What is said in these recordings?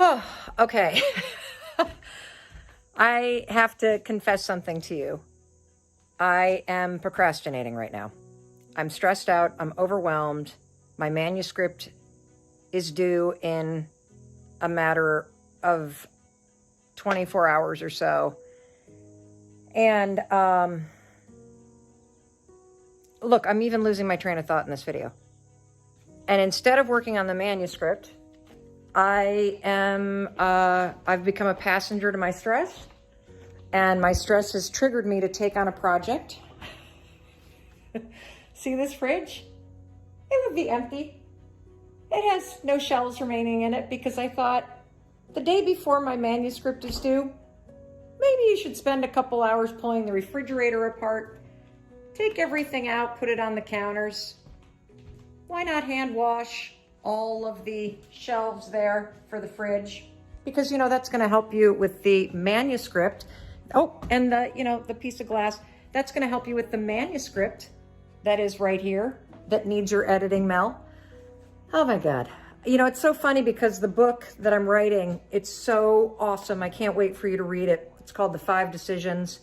Oh, okay. I have to confess something to you. I am procrastinating right now. I'm stressed out. I'm overwhelmed. My manuscript is due in a matter of 24 hours or so. And look, I'm even losing my train of thought in this video. And instead of working on the manuscript, I've become a passenger to my stress. And my stress has triggered me to take on a project. See this fridge? It would be empty. It has no shelves remaining in it because I thought the day before my manuscript is due, maybe you should spend a couple hours pulling the refrigerator apart, take everything out, put it on the counters. Why not hand wash all of the shelves there for the fridge? Because, that's going to help you with the manuscript. Oh, and the piece of glass, that's going to help you with the manuscript that is right here that needs your editing, Mel. Oh my God. It's so funny because the book that I'm writing, it's so awesome. I can't wait for you to read it. It's called The 5 Decisions,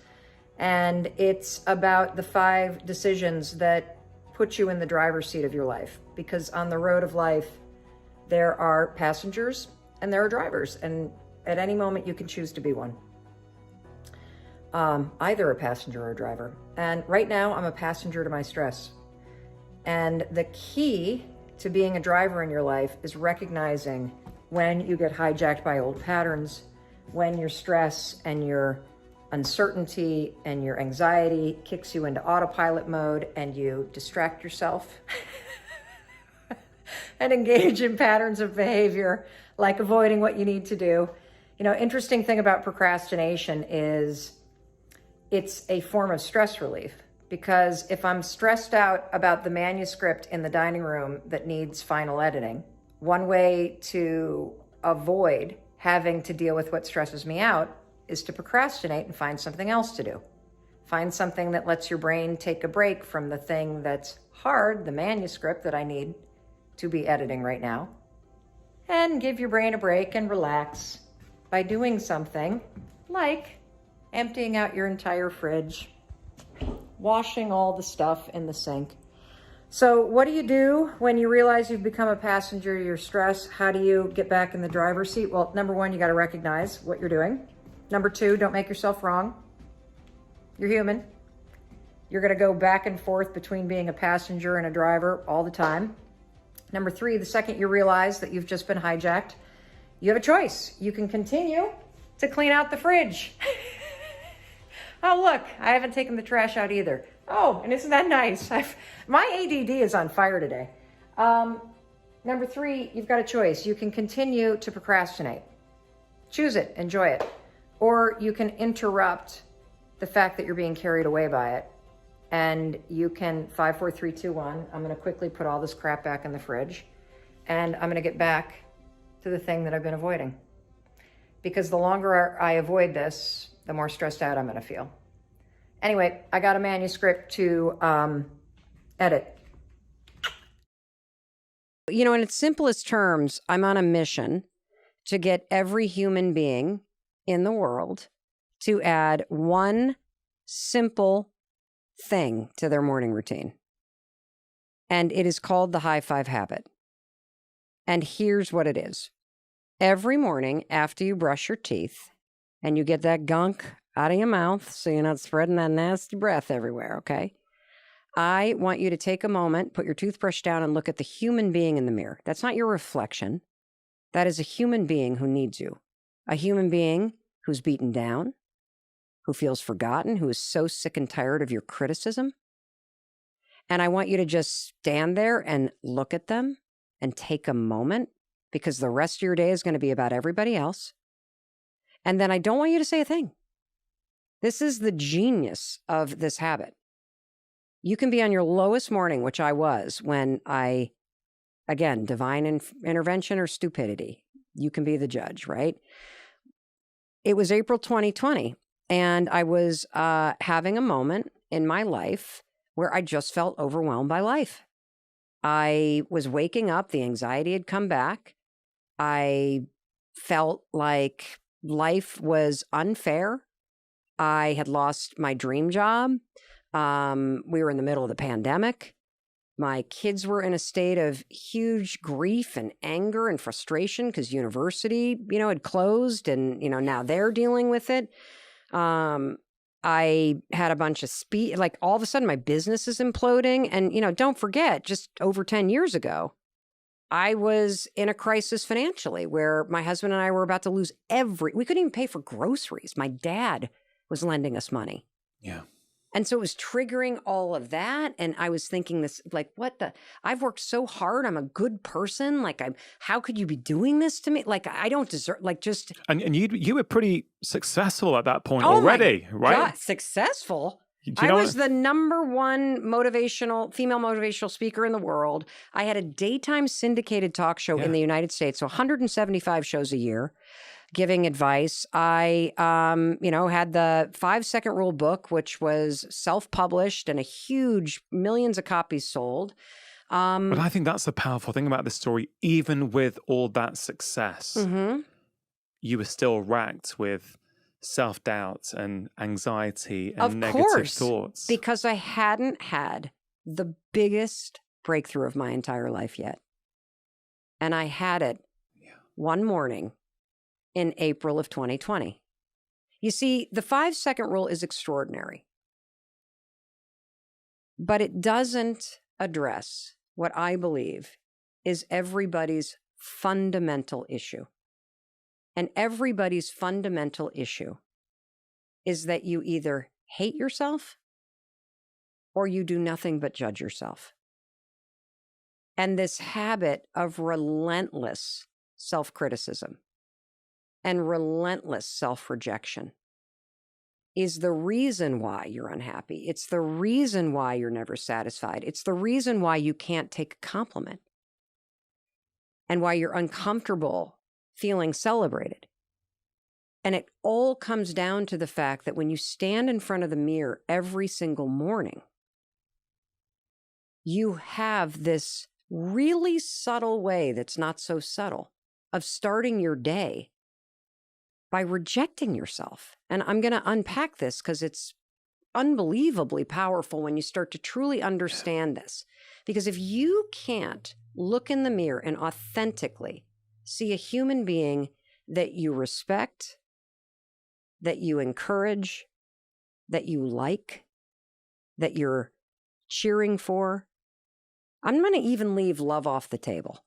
and it's about the 5 decisions that put you in the driver's seat of your life. Because on the road of life, there are passengers and there are drivers, and at any moment you can choose to be one. Either a passenger or a driver. And right now I'm a passenger to my stress. And the key to being a driver in your life is recognizing when you get hijacked by old patterns, when your stress and your uncertainty and your anxiety kicks you into autopilot mode and you distract yourself and engage in patterns of behavior like avoiding what you need to do. Interesting thing about procrastination is it's a form of stress relief, because if I'm stressed out about the manuscript in the dining room that needs final editing, one way to avoid having to deal with what stresses me out is to procrastinate and find something else to do. Find something that lets your brain take a break from the thing that's hard, the manuscript that I need to be editing right now, and give your brain a break and relax by doing something like emptying out your entire fridge, washing all the stuff in the sink. So what do you do when you realize you've become a passenger to your stress? How do you get back in the driver's seat? Well, number 1, you got to recognize what you're doing. Number 2, don't make yourself wrong. You're human. You're going to go back and forth between being a passenger and a driver all the time. Number 3, the second you realize that you've just been hijacked, you have a choice. You can continue to clean out the fridge. Oh, look, I haven't taken the trash out either. Oh, and isn't that nice? My ADD is on fire today. Number 3, you've got a choice. You can continue to procrastinate. Choose it, enjoy it. Or you can interrupt the fact that you're being carried away by it. And you can 5, 4, 3, 2, 1. I'm going to quickly put all this crap back in the fridge. And I'm going to get back to the thing that I've been avoiding. Because the longer I avoid this, the more stressed out I'm going to feel. Anyway, I got a manuscript to edit. In its simplest terms, I'm on a mission to get every human being in the world to add one simple thing to their morning routine. And it is called the high 5 habit. And here's what it is. Every morning after you brush your teeth, and you get that gunk out of your mouth so you're not spreading that nasty breath everywhere, okay? I want you to take a moment, put your toothbrush down, and look at the human being in the mirror. That's not your reflection. That is a human being who needs you. A human being who's beaten down, who feels forgotten, who is so sick and tired of your criticism. And I want you to just stand there and look at them and take a moment, because the rest of your day is going to be about everybody else. And then I don't want you to say a thing. This is the genius of this habit. You can be on your lowest morning, which I was when I, again, divine intervention or stupidity. You can be the judge, right? It was April 2020, and I was having a moment in my life where I just felt overwhelmed by life. I was waking up. The anxiety had come back. I felt like life was unfair. I had lost my dream job. We were in the middle of the pandemic. My kids were in a state of huge grief and anger and frustration because university, had closed and, now they're dealing with it. I had a bunch of like all of a sudden my business is imploding. And, don't forget, just over 10 years ago, I was in a crisis financially where my husband and I were about to lose we couldn't even pay for groceries. My dad was lending us money. Yeah. And so it was triggering all of that. And I was thinking this, like, I've worked so hard. I'm a good person. Like, how could you be doing this to me? Like, I don't deserve, like, just. And you were pretty successful at that point already, right? God, successful. I was the number one female motivational speaker in the world. I had a daytime syndicated talk show in the United States. So 175 shows a year. Giving advice. I, had the 5-second rule book, which was self-published and a huge millions of copies sold. But I think that's the powerful thing about this story. Even with all that success, you were still racked with self-doubt and anxiety and negative thoughts. Because I hadn't had the biggest breakthrough of my entire life yet. And I had it one morning in April of 2020. You see, the 5-second rule is extraordinary, but it doesn't address what I believe is everybody's fundamental issue. And everybody's fundamental issue is that you either hate yourself or you do nothing but judge yourself. And this habit of relentless self-criticism and relentless self-rejection is the reason why you're unhappy. It's the reason why you're never satisfied. It's the reason why you can't take a compliment and why you're uncomfortable feeling celebrated. And it all comes down to the fact that when you stand in front of the mirror every single morning, you have this really subtle way that's not so subtle of starting your day by rejecting yourself. And I'm going to unpack this because it's unbelievably powerful when you start to truly understand this. Because if you can't look in the mirror and authentically see a human being that you respect, that you encourage, that you like, that you're cheering for, I'm going to even leave love off the table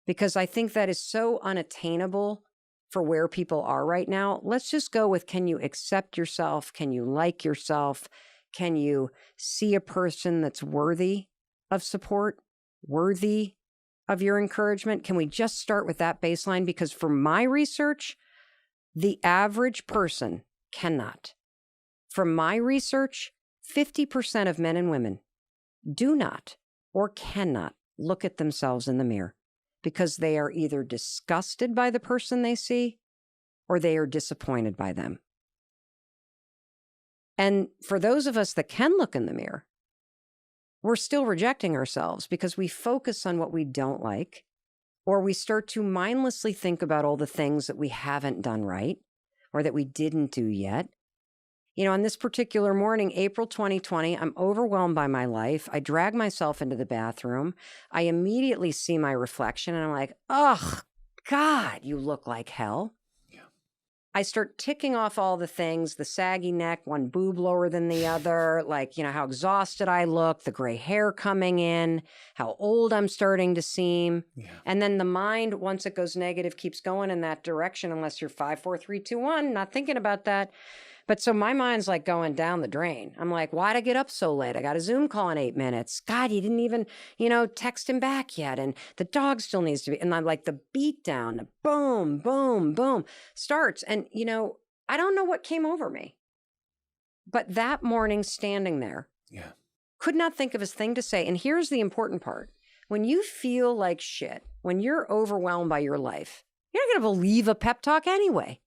because I think that is so unattainable for where people are right now. Let's just go with, can you accept yourself? Can you like yourself? Can you see a person that's worthy of support, worthy of your encouragement? Can we just start with that baseline? Because for my research, the average person cannot. From my research, 50% of men and women do not or cannot look at themselves in the mirror because they are either disgusted by the person they see or they are disappointed by them. And for those of us that can look in the mirror, we're still rejecting ourselves because we focus on what we don't like, or we start to mindlessly think about all the things that we haven't done right or that we didn't do yet. On this particular morning, April 2020, I'm overwhelmed by my life. I drag myself into the bathroom. I immediately see my reflection and I'm like, oh, God, you look like hell. Yeah. I start ticking off all the things, the saggy neck, one boob lower than the other, like, how exhausted I look, the gray hair coming in, how old I'm starting to seem. Yeah. And then the mind, once it goes negative, keeps going in that direction unless you're 5, 4, 3, 2, 1, not thinking about that. But so my mind's like going down the drain. I'm like, why'd I get up so late? I got a Zoom call in 8 minutes. God, you didn't even, text him back yet. And the dog still needs to be. And I'm like, the beat down, the boom, boom, boom starts. And, I don't know what came over me. But that morning standing there, could not think of a thing to say. And here's the important part. When you feel like shit, when you're overwhelmed by your life, you're not going to believe a pep talk anyway.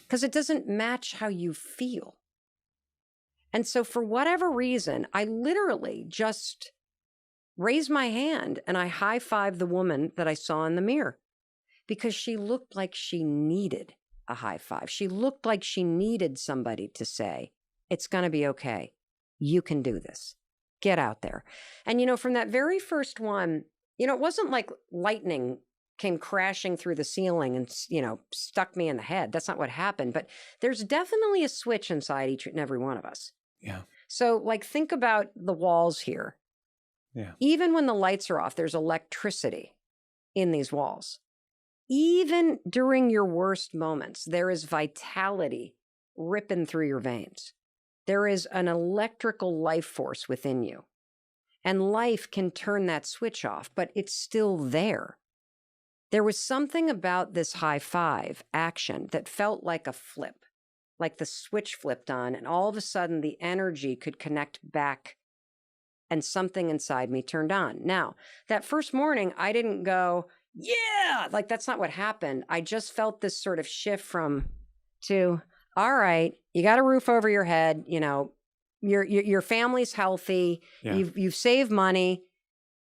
Because it doesn't match how you feel. And so for whatever reason, I literally just raised my hand and I high-fived the woman that I saw in the mirror. because she looked like she needed a high five. She looked like she needed somebody to say, it's going to be okay. You can do this. Get out there. And, from that very first one, it wasn't like lightning came crashing through the ceiling and, stuck me in the head. That's not what happened. But there's definitely a switch inside each and every one of us. Yeah. So, think about the walls here. Yeah. Even when the lights are off, there's electricity in these walls. Even during your worst moments, there is vitality ripping through your veins. There is an electrical life force within you. And life can turn that switch off, but it's still there. There was something about this high five action that felt like a flip, like the switch flipped on, and all of a sudden the energy could connect back and something inside me turned on. Now, that first morning, I didn't go, yeah, that's not what happened. I just felt this sort of shift to, all right, you got a roof over your head, your family's healthy, Yeah. you've saved money.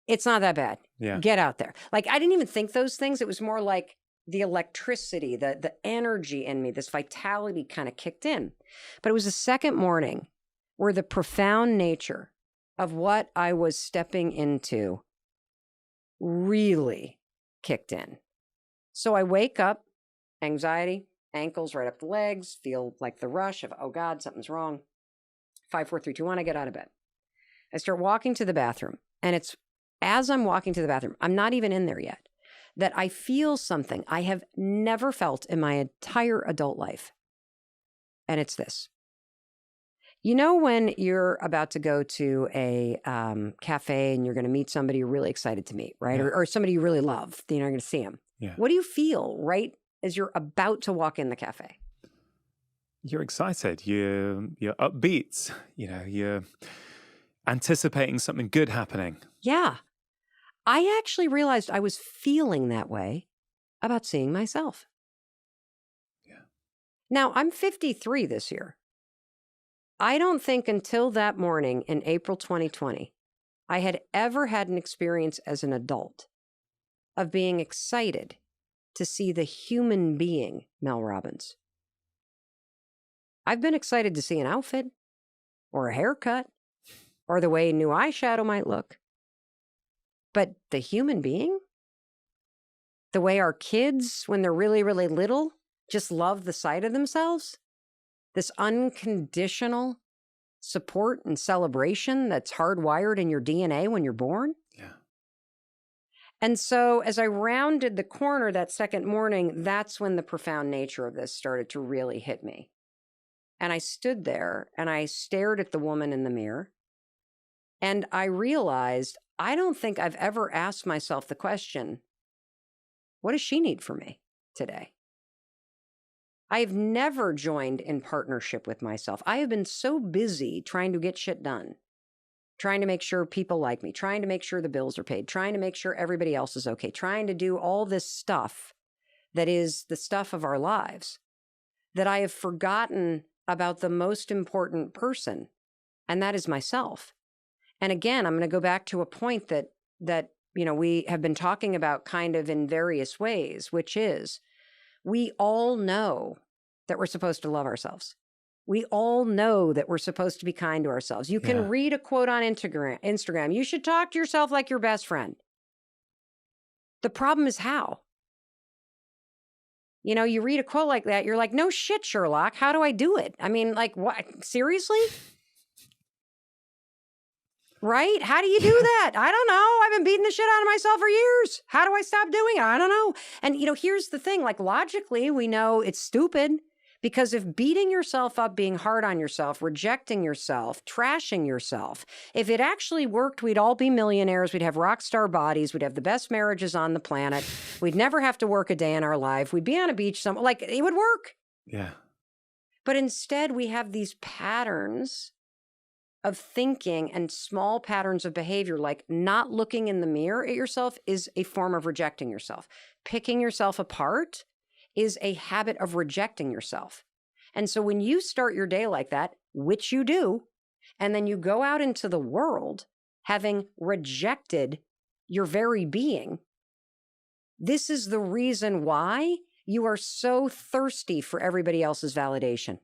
It's not that bad. Yeah. Get out there. I didn't even think those things. It was more like the electricity, the energy in me, this vitality kind of kicked in. But it was the second morning where the profound nature of what I was stepping into really kicked in. So I wake up, anxiety, ankles right up the legs, feel like the rush of, oh God, something's wrong. 5, 4, 3, 2, 1, I get out of bed. I start walking to the bathroom. And it's as I'm walking to the bathroom, I'm not even in there yet, that I feel something I have never felt in my entire adult life. And it's this. When you're about to go to a cafe and you're going to meet somebody you're really excited to meet, right? Yeah. Or somebody you really love, you're going to see them. Yeah. What do you feel right as you're about to walk in the cafe? You're excited. You're upbeat. You're anticipating something good happening. Yeah. I actually realized I was feeling that way about seeing myself. Yeah. Now, I'm 53 this year. I don't think until that morning in April 2020, I had ever had an experience as an adult of being excited to see the human being Mel Robbins. I've been excited to see an outfit or a haircut or the way new eyeshadow might look. But the human being? The way our kids, when they're really, really little, just love the sight of themselves? This unconditional support and celebration that's hardwired in your DNA when you're born? Yeah. And so as I rounded the corner that second morning, that's when the profound nature of this started to really hit me. And I stood there and I stared at the woman in the mirror. And I realized I don't think I've ever asked myself the question, what does she need from me today? I've never joined in partnership with myself. I have been so busy trying to get shit done, trying to make sure people like me, trying to make sure the bills are paid, trying to make sure everybody else is okay, trying to do all this stuff that is the stuff of our lives, that I have forgotten about the most important person, and that is myself. And again, I'm going to go back to a point that we have been talking about kind of in various ways, which is we all know that we're supposed to love ourselves. We all know that we're supposed to be kind to ourselves. You can read a quote on Instagram. You should talk to yourself like your best friend. The problem is how. You read a quote like that, you're like, no shit, Sherlock. How do I do it? I mean, what? Seriously? Right? How do you do that? I don't know. I've been beating the shit out of myself for years. How do I stop doing it? I don't know. And, here's the thing, logically, we know it's stupid because if beating yourself up, being hard on yourself, rejecting yourself, trashing yourself, if it actually worked, we'd all be millionaires. We'd have rock star bodies. We'd have the best marriages on the planet. We'd never have to work a day in our life. We'd be on a beach somewhere. It would work. Yeah. But instead, we have these patterns of thinking and small patterns of behavior, like not looking in the mirror at yourself is a form of rejecting yourself. Picking yourself apart is a habit of rejecting yourself. And so when you start your day like that, which you do, and then you go out into the world having rejected your very being, This is the reason why you are so thirsty for everybody else's validation.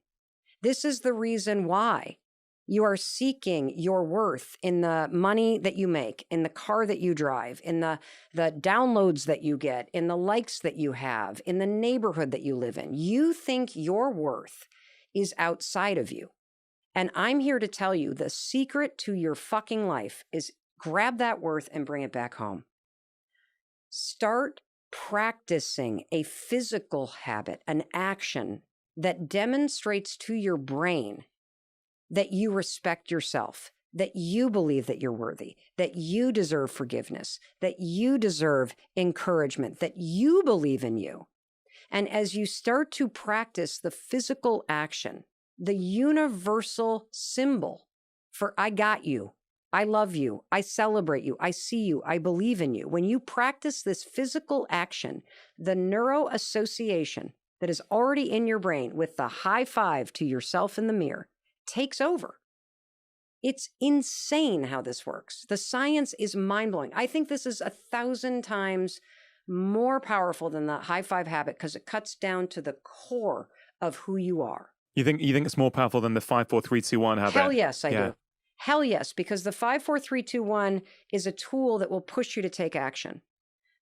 This is the reason why you are seeking your worth in the money that you make, in the car that you drive, in the downloads that you get, in the likes that you have, in the neighborhood that you live in. You think your worth is outside of you. And I'm here to tell you the secret to your fucking life is grab that worth and bring it back home. Start practicing a physical habit, an action that demonstrates to your brain that you respect yourself, that you believe that you're worthy, that you deserve forgiveness, that you deserve encouragement, that you believe in you. And as you start to practice the physical action, the universal symbol for I got you, I love you, I celebrate you, I see you, I believe in you. When you practice this physical action, the neuroassociation that is already in your brain with the high five to yourself in the mirror takes over. It's insane how this works. The science is mind-blowing. I think this is 1,000 times more powerful than the high five habit because it cuts down to the core of who you are. You think it's more powerful than the 5, 4, 3, 2, 1 habit? Hell yes, I do. Hell yes, because the 5, 4, 3, 2, 1 is a tool that will push you to take action.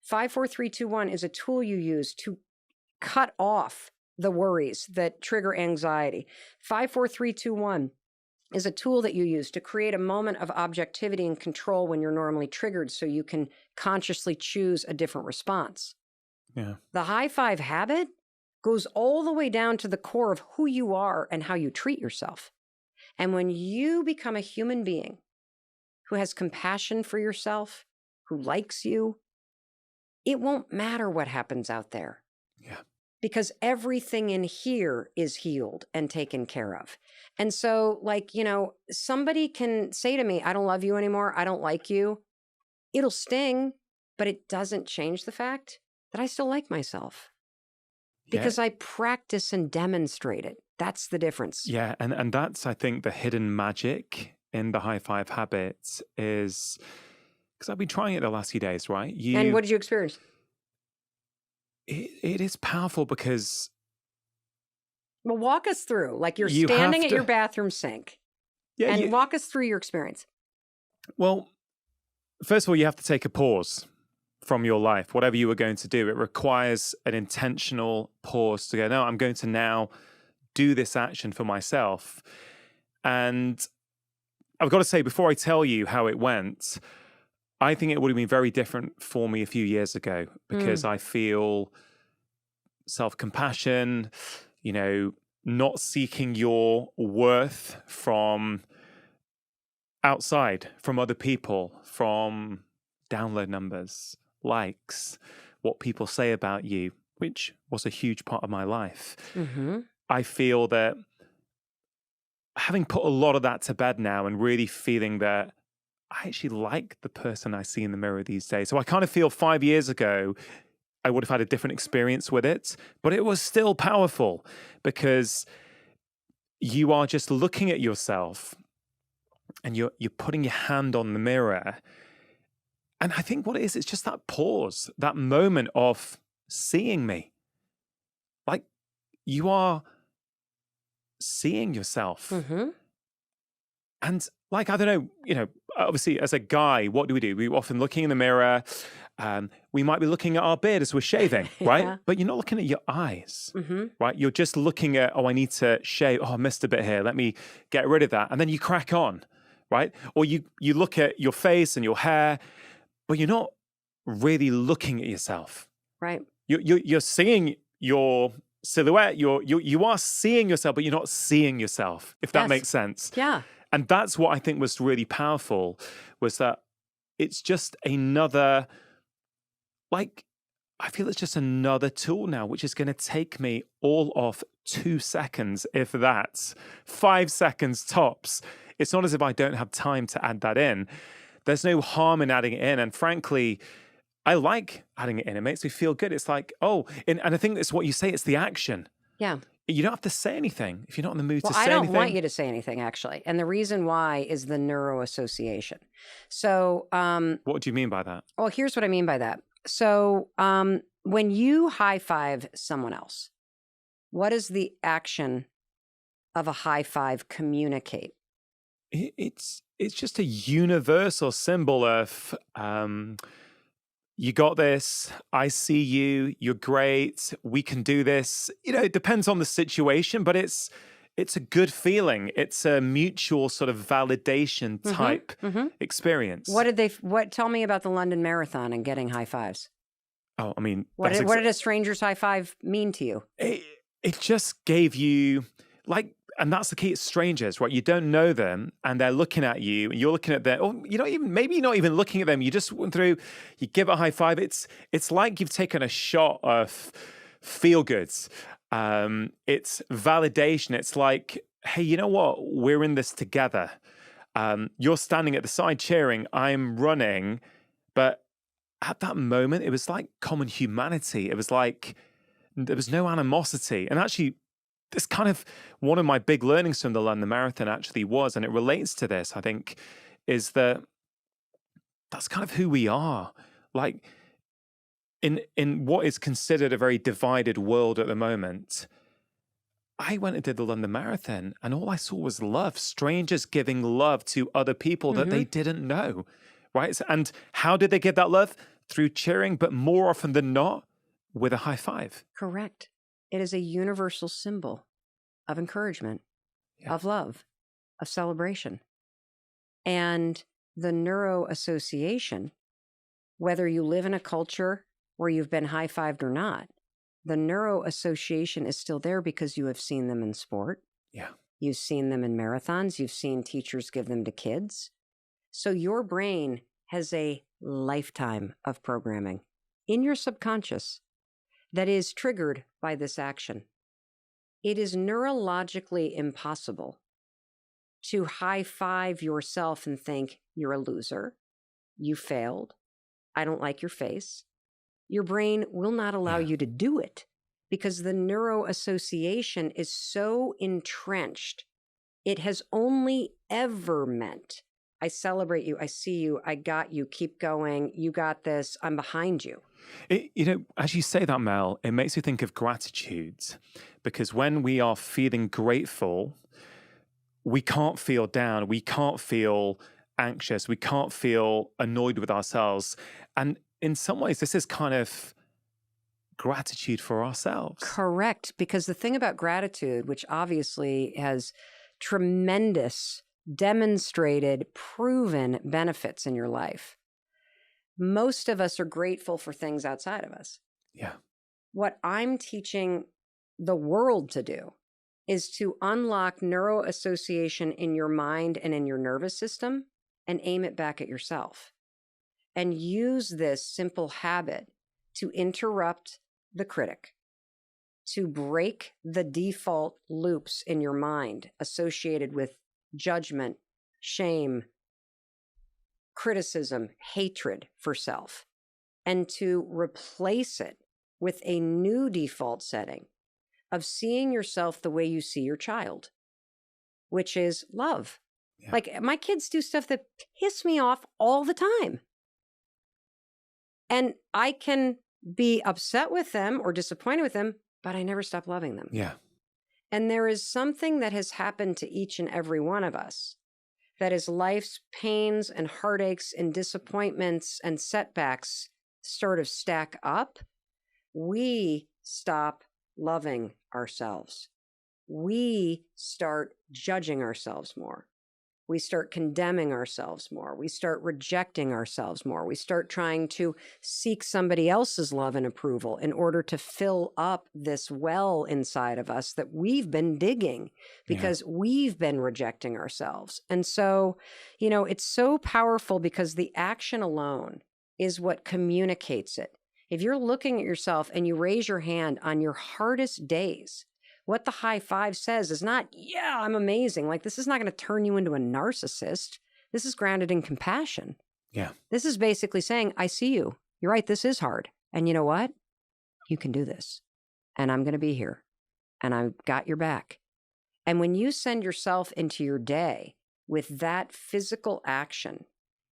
5, 4, 3, 2, 1 is a tool you use to cut off the worries that trigger anxiety. 5, 4, 3, 2, 1 is a tool that you use to create a moment of objectivity and control when you're normally triggered so you can consciously choose a different response. Yeah. The high five habit goes all the way down to the core of who you are and how you treat yourself. And when you become a human being who has compassion for yourself, who likes you, it won't matter what happens out there. Yeah. Because everything in here is healed and taken care of. And so, like, you know, somebody can say to me, I don't love you anymore. I don't like you. It'll sting, but it doesn't change the fact that I still like myself. Because I practice and demonstrate it. That's the difference. Yeah, and that's, I think, the hidden magic in the high five habit is, because I've been trying it the last few days, right? And what did you experience? It is powerful because... Well, walk us through. Like you're standing at your bathroom sink. Yeah, and walk us through your experience. Well, first of all, you have to take a pause from your life, whatever you were going to do. It requires an intentional pause to go, no, I'm going to now do this action for myself. And I've got to say, before I tell you how it went, I think it would have been very different for me a few years ago because I feel self-compassion, you know, not seeking your worth from outside, from other people, from download numbers, likes, what people say about you, which was a huge part of my life. Mm-hmm. I feel that having put a lot of that to bed now and really feeling that I actually like the person I see in the mirror these days. So I kind of feel 5 years ago, I would have had a different experience with it, but it was still powerful because you are just looking at yourself and you're putting your hand on the mirror. And I think what it is, it's just that pause, that moment of seeing me. Like you are seeing yourself. Mm-hmm. And like, I don't know, you know, obviously as a guy, what do? We're often looking in the mirror. We might be looking at our beard as we're shaving, right? Yeah. But you're not looking at your eyes, right? You're just looking at, oh, I need to shave. Oh, I missed a bit here. Let me get rid of that. And then you crack on, right? Or you look at your face and your hair, but you're not really looking at yourself. Right. You're seeing your silhouette. You are seeing yourself, but you're not seeing yourself, if that makes sense. Yeah. And that's what I think was really powerful, was that it's just another, like, I feel it's just another tool now, which is going to take me all of 2 seconds, if that's 5 seconds tops. It's not as if I don't have time to add that in. There's no harm in adding it in. And frankly, I like adding it in. It makes me feel good. It's like, oh, and I think that's what you say. It's the action. Yeah. You don't have to say anything if you're not in the mood to say anything. anything. I don't want you to say anything, actually. And the reason why is the neuroassociation. So... what do you mean by that? Well, here's what I mean by that. So When you high five someone else, what does the action of a high five communicate? It's just a universal symbol of you got this, I see you, you're great, we can do this. It depends on the situation, but it's a good feeling. It's a mutual sort of validation type experience. Tell me about the London Marathon and getting high fives. Oh, I mean, what did a stranger's high five mean to you? It just gave you and that's the key. It's strangers, right? You don't know them, and they're looking at you, and you're looking at them. Or maybe you're not even looking at them. You just went through. You give a high five. It's like you've taken a shot of feel goods. It's validation. It's like, hey, you know what? We're in this together. You're standing at the side cheering. I'm running, but at that moment, it was like common humanity. It was like there was no animosity, and actually. This kind of one of my big learnings from the London Marathon actually was, and it relates to this, I think, is that that's kind of who we are. Like in what is considered a very divided world at the moment, I went and did the London Marathon, and all I saw was love, strangers giving love to other people that they didn't know, right? And how did they give that love? Through cheering, but more often than not, with a high five. Correct. It is a universal symbol of encouragement, of love, of celebration. And the neuroassociation, whether you live in a culture where you've been high-fived or not, the neuroassociation is still there because you have seen them in sport. Yeah. You've seen them in marathons. You've seen teachers give them to kids. So your brain has a lifetime of programming in your subconscious that is triggered by this action. It is neurologically impossible to high five yourself and think you're a loser, you failed, I don't like your face. Your brain will not allow you to do it because the neuroassociation is so entrenched. It has only ever meant, I celebrate you, I see you, I got you, keep going, you got this, I'm behind you. As you say that, Mel, it makes me think of gratitude, because when we are feeling grateful, we can't feel down, we can't feel anxious, we can't feel annoyed with ourselves. And in some ways, this is kind of gratitude for ourselves. Correct. Because the thing about gratitude, which obviously has tremendous, demonstrated, proven benefits in your life, most of us are grateful for things outside of us. Yeah. What I'm teaching the world to do is to unlock neuroassociation in your mind and in your nervous system and aim it back at yourself. And use this simple habit to interrupt the critic, to break the default loops in your mind associated with judgment, shame, criticism, hatred for self, and to replace it with a new default setting of seeing yourself the way you see your child, which is love. Yeah. Like my kids do stuff that piss me off all the time. And I can be upset with them or disappointed with them, but I never stop loving them. Yeah. And there is something that has happened to each and every one of us that as life's pains and heartaches and disappointments and setbacks sort of stack up, we stop loving ourselves. We start judging ourselves more. We start condemning ourselves more. We start rejecting ourselves more. We start trying to seek somebody else's love and approval in order to fill up this well inside of us that we've been digging because we've been rejecting ourselves. And so, it's so powerful because the action alone is what communicates it. If you're looking at yourself and you raise your hand on your hardest days, what the high five says is not, yeah, I'm amazing. Like, this is not going to turn you into a narcissist. This is grounded in compassion. Yeah. This is basically saying, I see you. You're right. This is hard. And you know what? You can do this. And I'm going to be here. And I've got your back. And when you send yourself into your day with that physical action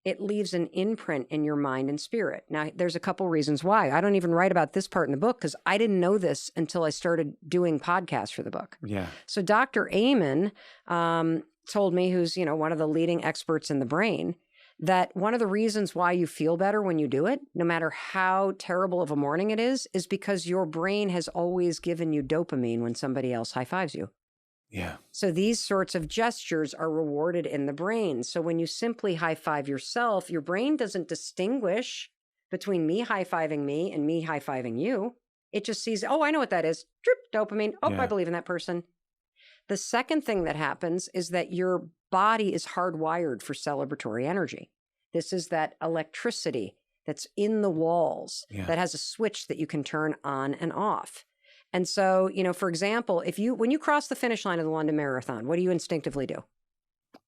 it leaves an imprint in your mind and spirit. Now, there's a couple reasons why. I don't even write about this part in the book because I didn't know this until I started doing podcasts for the book. Yeah. So Dr. Amen told me, who's, one of the leading experts in the brain, that one of the reasons why you feel better when you do it, no matter how terrible of a morning it is because your brain has always given you dopamine when somebody else high fives you. Yeah. So these sorts of gestures are rewarded in the brain. So when you simply high five yourself, your brain doesn't distinguish between me high fiving me and me high fiving you. It just sees, oh, I know what that is. Drip, dopamine. Oh, Yeah. I believe in that person. The second thing that happens is that your body is hardwired for celebratory energy. This is that electricity that's in the walls that has a switch that you can turn on and off. And so, for example, when you cross the finish line of the London Marathon, what do you instinctively do?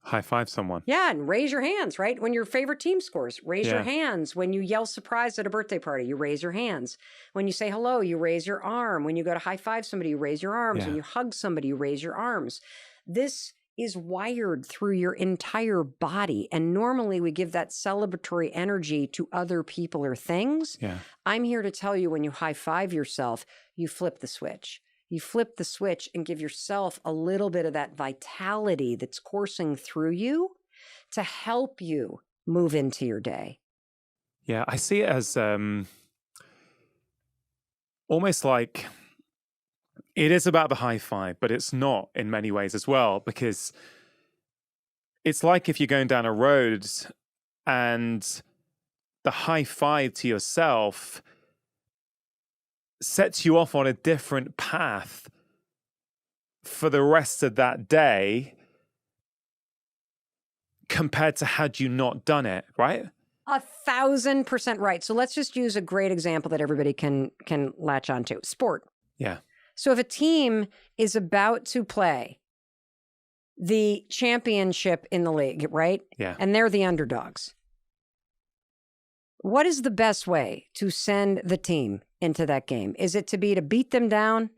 High five someone. Yeah, and raise your hands, right? When your favorite team scores, raise your hands. When you yell surprise at a birthday party, you raise your hands. When you say hello, you raise your arm. When you go to high five somebody, you raise your arms. When you hug somebody, you raise your arms. This is wired through your entire body. And normally we give that celebratory energy to other people or things. Yeah. I'm here to tell you, when you high five yourself, you flip the switch. You flip the switch and give yourself a little bit of that vitality that's coursing through you to help you move into your day. Yeah, I see it as almost like it is about the high five, but it's not in many ways as well, because it's like if you're going down a road and the high five to yourself sets you off on a different path for the rest of that day compared to had you not done it, right? 1,000% right. So let's just use a great example that everybody can latch onto. Sport. Yeah. So if a team is about to play the championship in the league, right? Yeah. And they're the underdogs. What is the best way to send the team into that game? Is it to beat them down?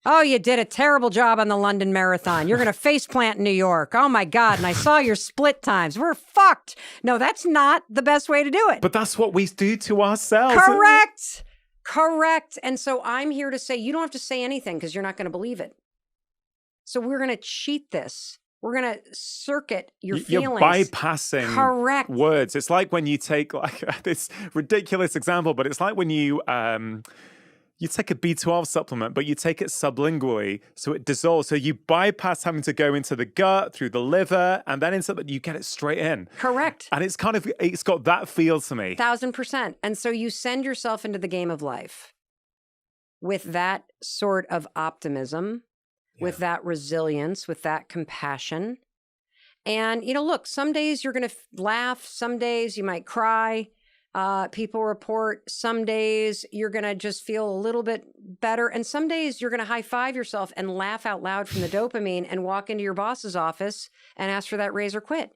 Oh, you did a terrible job on the London Marathon. You're going to face plant in New York. Oh my God. And I saw your split times. We're fucked. No, that's not the best way to do it. But that's what we do to ourselves. Correct. Correct. And so I'm here to say, you don't have to say anything because you're not going to believe it. So we're going to cheat this. We're going to circuit your feelings. You're bypassing Correct. words. It's like when you take like this ridiculous example, but it's like when you take a B12 supplement, but you take it sublingually, so it dissolves. So you bypass having to go into the gut, through the liver, and then you get it straight in. Correct. And it's got that feel to me. 1,000%. And so you send yourself into the game of life with that sort of optimism, with that resilience, with that compassion. And, look, some days you're going to laugh. Some days you might cry. People report some days you're going to just feel a little bit better. And some days you're going to high five yourself and laugh out loud from the dopamine and walk into your boss's office and ask for that raise or quit.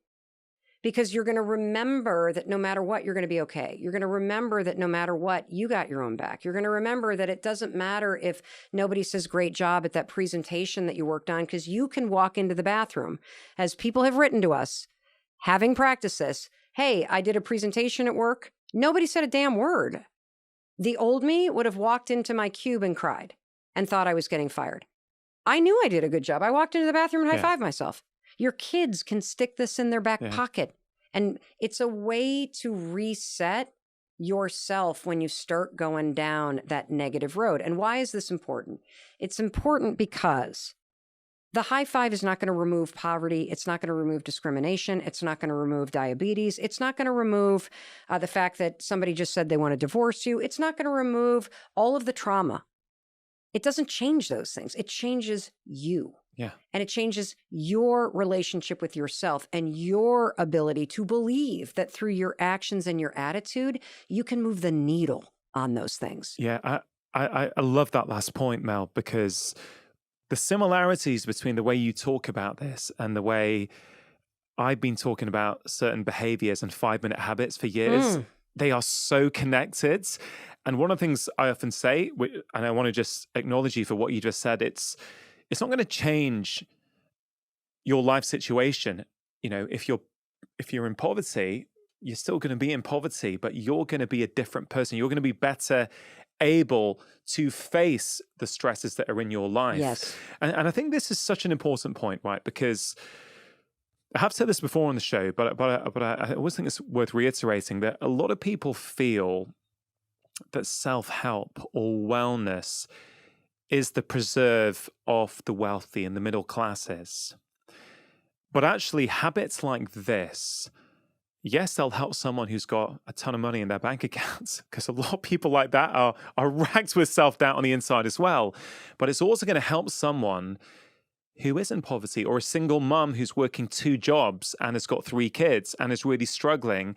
Because you're going to remember that no matter what, you're going to be okay. You're going to remember that no matter what, you got your own back. You're going to remember that it doesn't matter if nobody says great job at that presentation that you worked on, because you can walk into the bathroom, as people have written to us, having practiced this. Hey, I did a presentation at work. Nobody said a damn word. The old me would have walked into my cube and cried and thought I was getting fired. I knew I did a good job. I walked into the bathroom and high-fived myself. Your kids can stick this in their back pocket. And it's a way to reset yourself when you start going down that negative road. And why is this important? It's important because the high five is not going to remove poverty. It's not going to remove discrimination. It's not going to remove diabetes. It's not going to remove the fact that somebody just said they want to divorce you. It's not going to remove all of the trauma. It doesn't change those things. It changes you. Yeah. And it changes your relationship with yourself and your ability to believe that through your actions and your attitude, you can move the needle on those things. Yeah, I love that last point, Mel, because the similarities between the way you talk about this and the way I've been talking about certain behaviors and 5-minute habits for years, they are so connected. And one of the things I often say, and I want to just acknowledge you for what you just said, it's not going to change your life situation. If you're in poverty, you're still going to be in poverty, but you're going to be a different person. You're going to be better able to face the stresses that are in your life. Yes. And I think this is such an important point, right? Because I have said this before on the show, but I always think it's worth reiterating that a lot of people feel that self-help or wellness is the preserve of the wealthy and the middle classes. But actually, habits like this, yes, they'll help someone who's got a ton of money in their bank accounts, because a lot of people like that are racked with self-doubt on the inside as well. But it's also going to help someone who is in poverty, or a single mum who's working 2 jobs and has got 3 kids and is really struggling.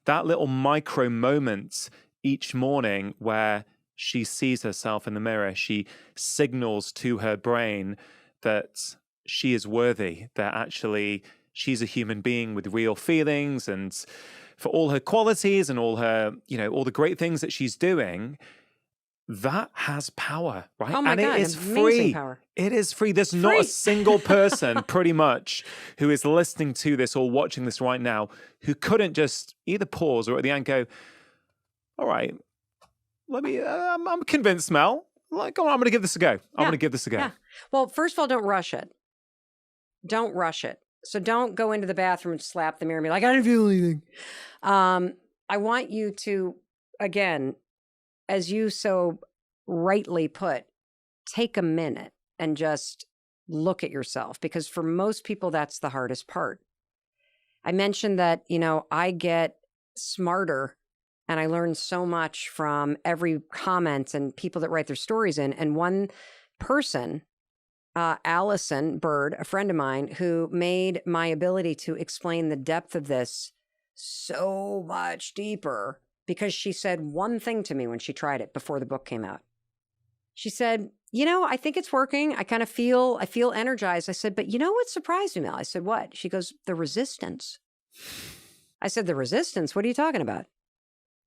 That little micro moment each morning where she sees herself in the mirror, she signals to her brain that she is worthy, that actually she's a human being with real feelings, and for all her qualities and all her, all the great things that she's doing, that has power, right? Oh my and God, it is amazing free. Power. It is free. There's not a single person pretty much who is listening to this or watching this right now who couldn't just either pause or at the end go, all right, I'm convinced, Mel. Like, go on, I'm going to give this a go. I'm going to give this a go. Yeah. Well, first of all, don't rush it. Don't rush it. So don't go into the bathroom and slap the mirror and be like, I didn't feel anything. I want you to, again, as you so rightly put, take a minute and just look at yourself, because for most people, that's the hardest part. I mentioned that, I get smarter and I learn so much from every comment and people that write their stories in. And one person, Allison Bird, a friend of mine, who made my ability to explain the depth of this so much deeper, because she said one thing to me when she tried it before the book came out. She said, I think it's working. I feel energized. I said, but what surprised me, Mel? I said, what? She goes, the resistance. I said, the resistance? What are you talking about?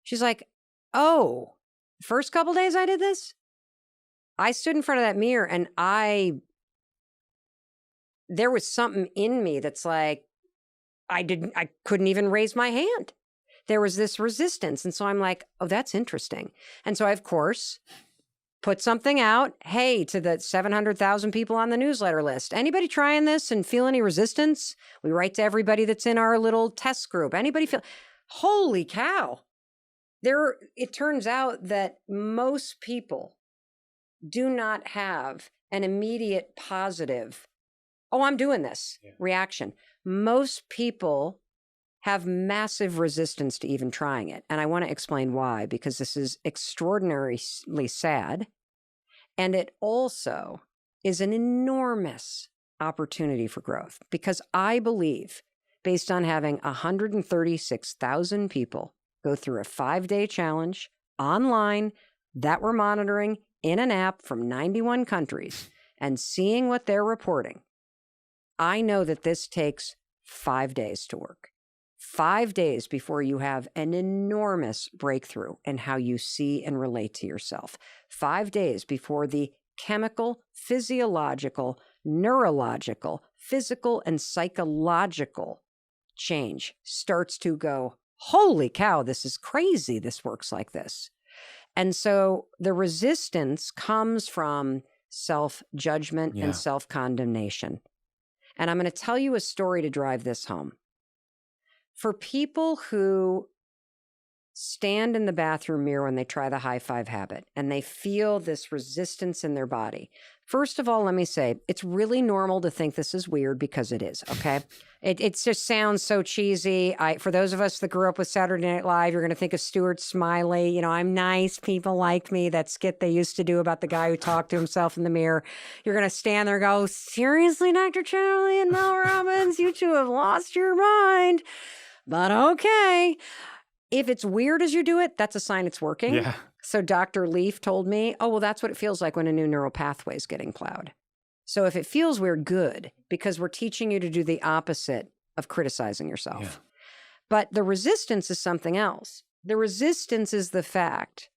She's like, oh, first couple days I did this, I stood in front of that mirror and there was something in me that's like, I couldn't even raise my hand. There was this resistance. And so I'm like, oh, that's interesting. And so I, of course, put something out. Hey, to the 700,000 people on the newsletter list, anybody trying this and feel any resistance? We write to everybody that's in our little test group. Anybody feel, holy cow. It turns out that most people do not have an immediate positive, oh, I'm doing this reaction. Most people have massive resistance to even trying it. And I want to explain why, because this is extraordinarily sad. And it also is an enormous opportunity for growth, because I believe, based on having 136,000 people go through a 5-day challenge online that we're monitoring in an app from 91 countries and seeing what they're reporting, I know that this takes 5 days to work. 5 days before you have an enormous breakthrough in how you see and relate to yourself. 5 days before the chemical, physiological, neurological, physical, and psychological change starts to go, holy cow, this is crazy. This works like this. And so the resistance comes from self-judgment and self-condemnation. And I'm going to tell you a story to drive this home. For people who stand in the bathroom mirror when they try the high five habit and they feel this resistance in their body, first of all, let me say, it's really normal to think this is weird, because it is, okay? It just sounds so cheesy. For those of us that grew up with Saturday Night Live, you're going to think of Stuart Smiley. I'm nice, people like me, that skit they used to do about the guy who talked to himself in the mirror. You're going to stand there and go, seriously, Dr. Charlie and Mel Robbins, you two have lost your mind. But okay. If it's weird as you do it, that's a sign it's working. Yeah. So Dr. Leaf told me, oh, well, that's what it feels like when a new neural pathway is getting plowed. So if it feels weird, good, because we're teaching you to do the opposite of criticizing yourself. Yeah. But the resistance is something else. The resistance is the fact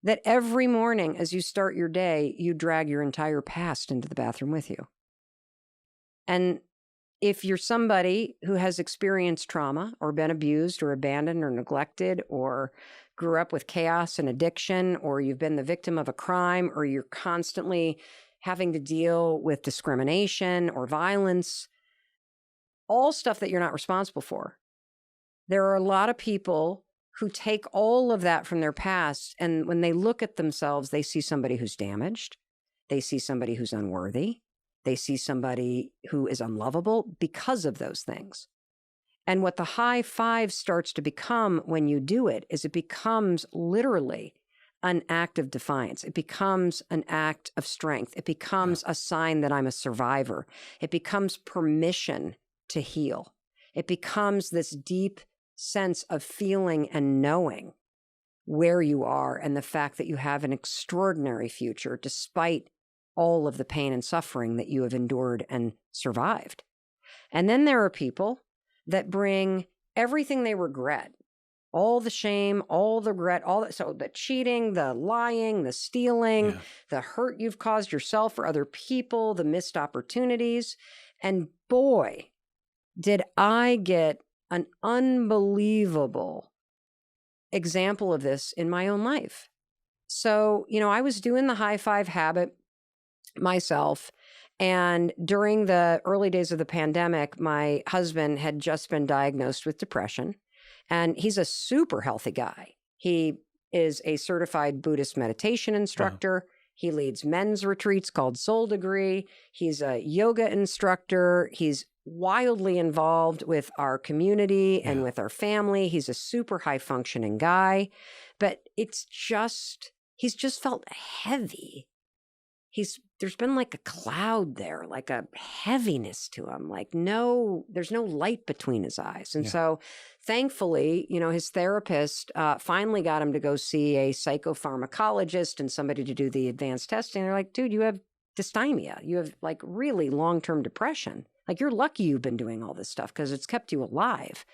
that every morning as you start your day, you drag your entire past into the bathroom with you. And if you're somebody who has experienced trauma or been abused or abandoned or neglected or grew up with chaos and addiction, or you've been the victim of a crime, or you're constantly having to deal with discrimination or violence, all stuff that you're not responsible for. There are a lot of people who take all of that from their past, and when they look at themselves, they see somebody who's damaged. They see somebody who's unworthy. They see somebody who is unlovable because of those things. And what the high five starts to become when you do it is it becomes literally an act of defiance. It becomes an act of strength. It becomes a sign that I'm a survivor. It becomes permission to heal. It becomes this deep sense of feeling and knowing where you are and the fact that you have an extraordinary future despite all of the pain and suffering that you have endured and survived. And then there are people that bring everything they regret, all the shame, all the regret, so the cheating, the lying, the stealing, the hurt you've caused yourself or other people, the missed opportunities. And boy, did I get an unbelievable example of this in my own life. So, I was doing the high five habit myself. And during the early days of the pandemic, my husband had just been diagnosed with depression. And he's a super healthy guy. He is a certified Buddhist meditation instructor. He leads men's retreats called Soul Degree. He's a yoga instructor. He's wildly involved with our community and with our family. He's a super high functioning guy, but he's just felt heavy. There's been like a cloud there, like a heaviness to him, there's no light between his eyes. And so thankfully, his therapist finally got him to go see a psychopharmacologist and somebody to do the advanced testing. They're like, dude, you have dysthymia. You have really long-term depression. You're lucky you've been doing all this stuff because it's kept you alive.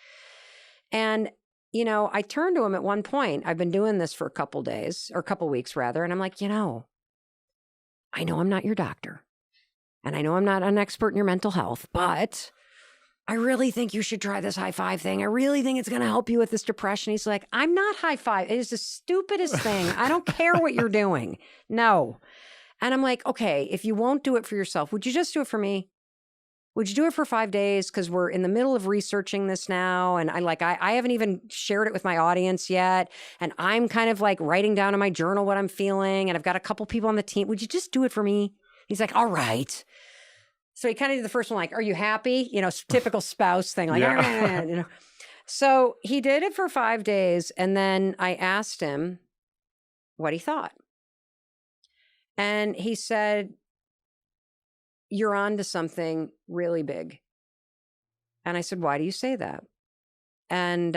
And, I turned to him at one point. I've been doing this for a couple weeks rather. And I'm like, I know I'm not your doctor, and I know I'm not an expert in your mental health, but I really think you should try this high five thing. I really think it's going to help you with this depression. He's like, I'm not high five. It is the stupidest thing. I don't care what you're doing. No. And I'm like, okay, if you won't do it for yourself, would you just do it for me? Would you do it for 5 days? Because we're in the middle of researching this now. And I haven't even shared it with my audience yet. And I'm kind of writing down in my journal what I'm feeling. And I've got a couple people on the team. Would you just do it for me? He's like, all right. So he kind of did the first one, are you happy? Typical spouse thing. So he did it for 5 days. And then I asked him what he thought. And he said, you're on to something really big. And I said, why do you say that? And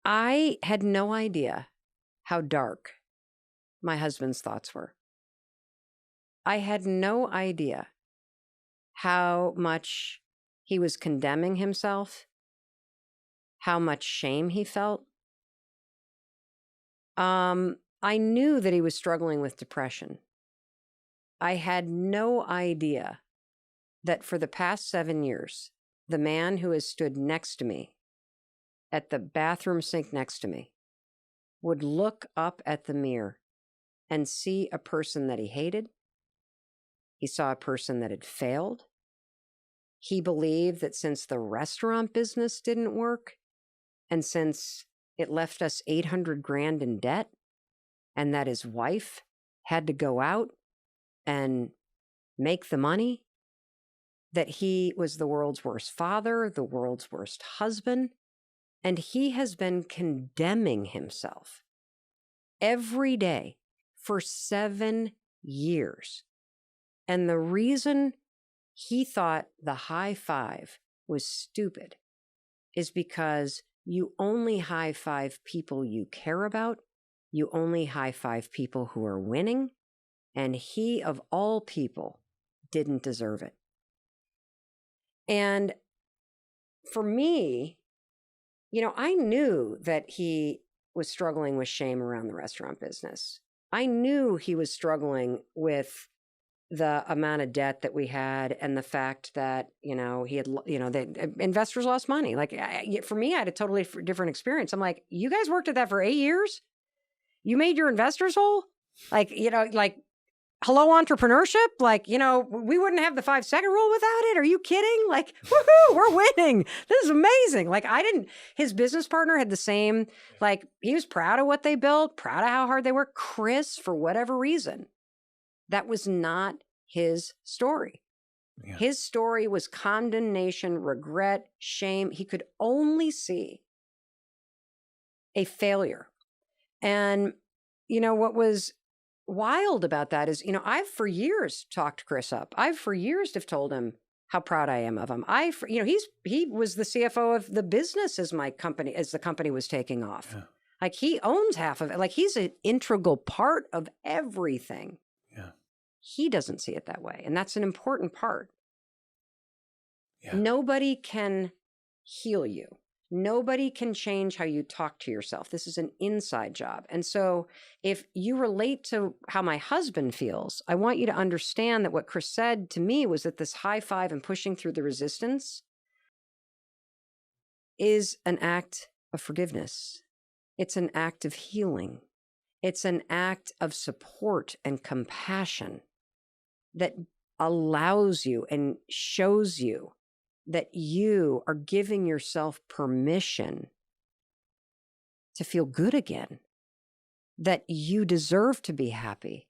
I had no idea how dark my husband's thoughts were. I had no idea how much he was condemning himself, how much shame he felt. I knew that he was struggling with depression. I had no idea that for the past 7 years, the man who has stood next to me at the bathroom sink next to me would look up at the mirror and see a person that he hated. He saw a person that had failed. He believed that since the restaurant business didn't work and since it left us $800,000 in debt, and that his wife had to go out and make the money, that he was the world's worst father, the world's worst husband, and he has been condemning himself every day for 7 years. And the reason he thought the high five was stupid is because you only high five people you care about. You only high five people who are winning, and he, of all people, didn't deserve it. And for me, I knew that he was struggling with shame around the restaurant business. I knew he was struggling with the amount of debt that we had and the fact that, he had, the investors lost money. Like for me, I had a totally different experience. I'm like, you guys worked at that for 8 years? You made your investors whole? Like, hello, entrepreneurship? Like, we wouldn't have the 5-second rule without it. Are you kidding? Like, woohoo, we're winning. This is amazing. Like, his business partner had the same, like, he was proud of what they built, proud of how hard they worked. Chris, for whatever reason, that was not his story. Yeah. His story was condemnation, regret, shame. He could only see a failure. And, what was wild about that is, I've for years talked Chris up. I've for years have told him how proud I am of him. He was the CFO of the business as the company was taking off. Yeah. Like he owns half of it. Like he's an integral part of everything. Yeah. He doesn't see it that way. And that's an important part. Yeah. Nobody can heal you. Nobody can change how you talk to yourself. This is an inside job. And so if you relate to how my husband feels, I want you to understand that what Chris said to me was that this high five and pushing through the resistance is an act of forgiveness. It's an act of healing. It's an act of support and compassion that allows you and shows you that you are giving yourself permission to feel good again, that you deserve to be happy,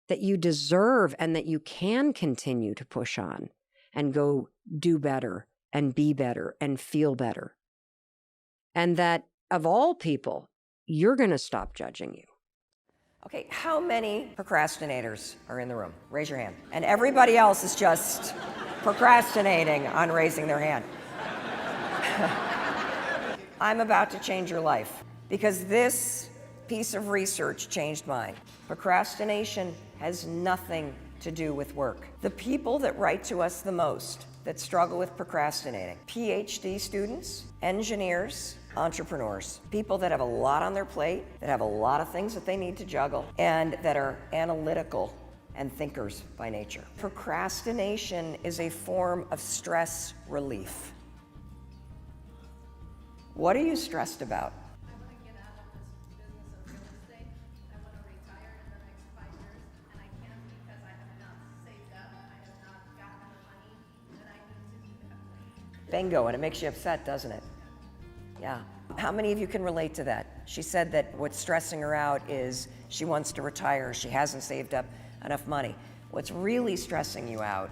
that you deserve and that you can continue to push on and go do better and be better and feel better. And that of all people, you're going to stop judging you. Okay, how many procrastinators are in the room? Raise your hand. And everybody else is just procrastinating on raising their hand. I'm about to change your life because this piece of research changed mine. Procrastination has nothing to do with work. The people that write to us the most that struggle with procrastinating, PhD students, engineers, entrepreneurs, people that have a lot on their plate, that have a lot of things that they need to juggle, and that are analytical and thinkers by nature. Procrastination is a form of stress relief. What are you stressed about? I want to get out of this business of real estate. I want to retire in the next 5 years, and I can't because I have not saved up. I have not gotten the money that I need to do that. Bingo, and it makes you upset, doesn't it? Yeah. How many of you can relate to that? She said that what's stressing her out is she wants to retire. She hasn't saved up enough money. What's really stressing you out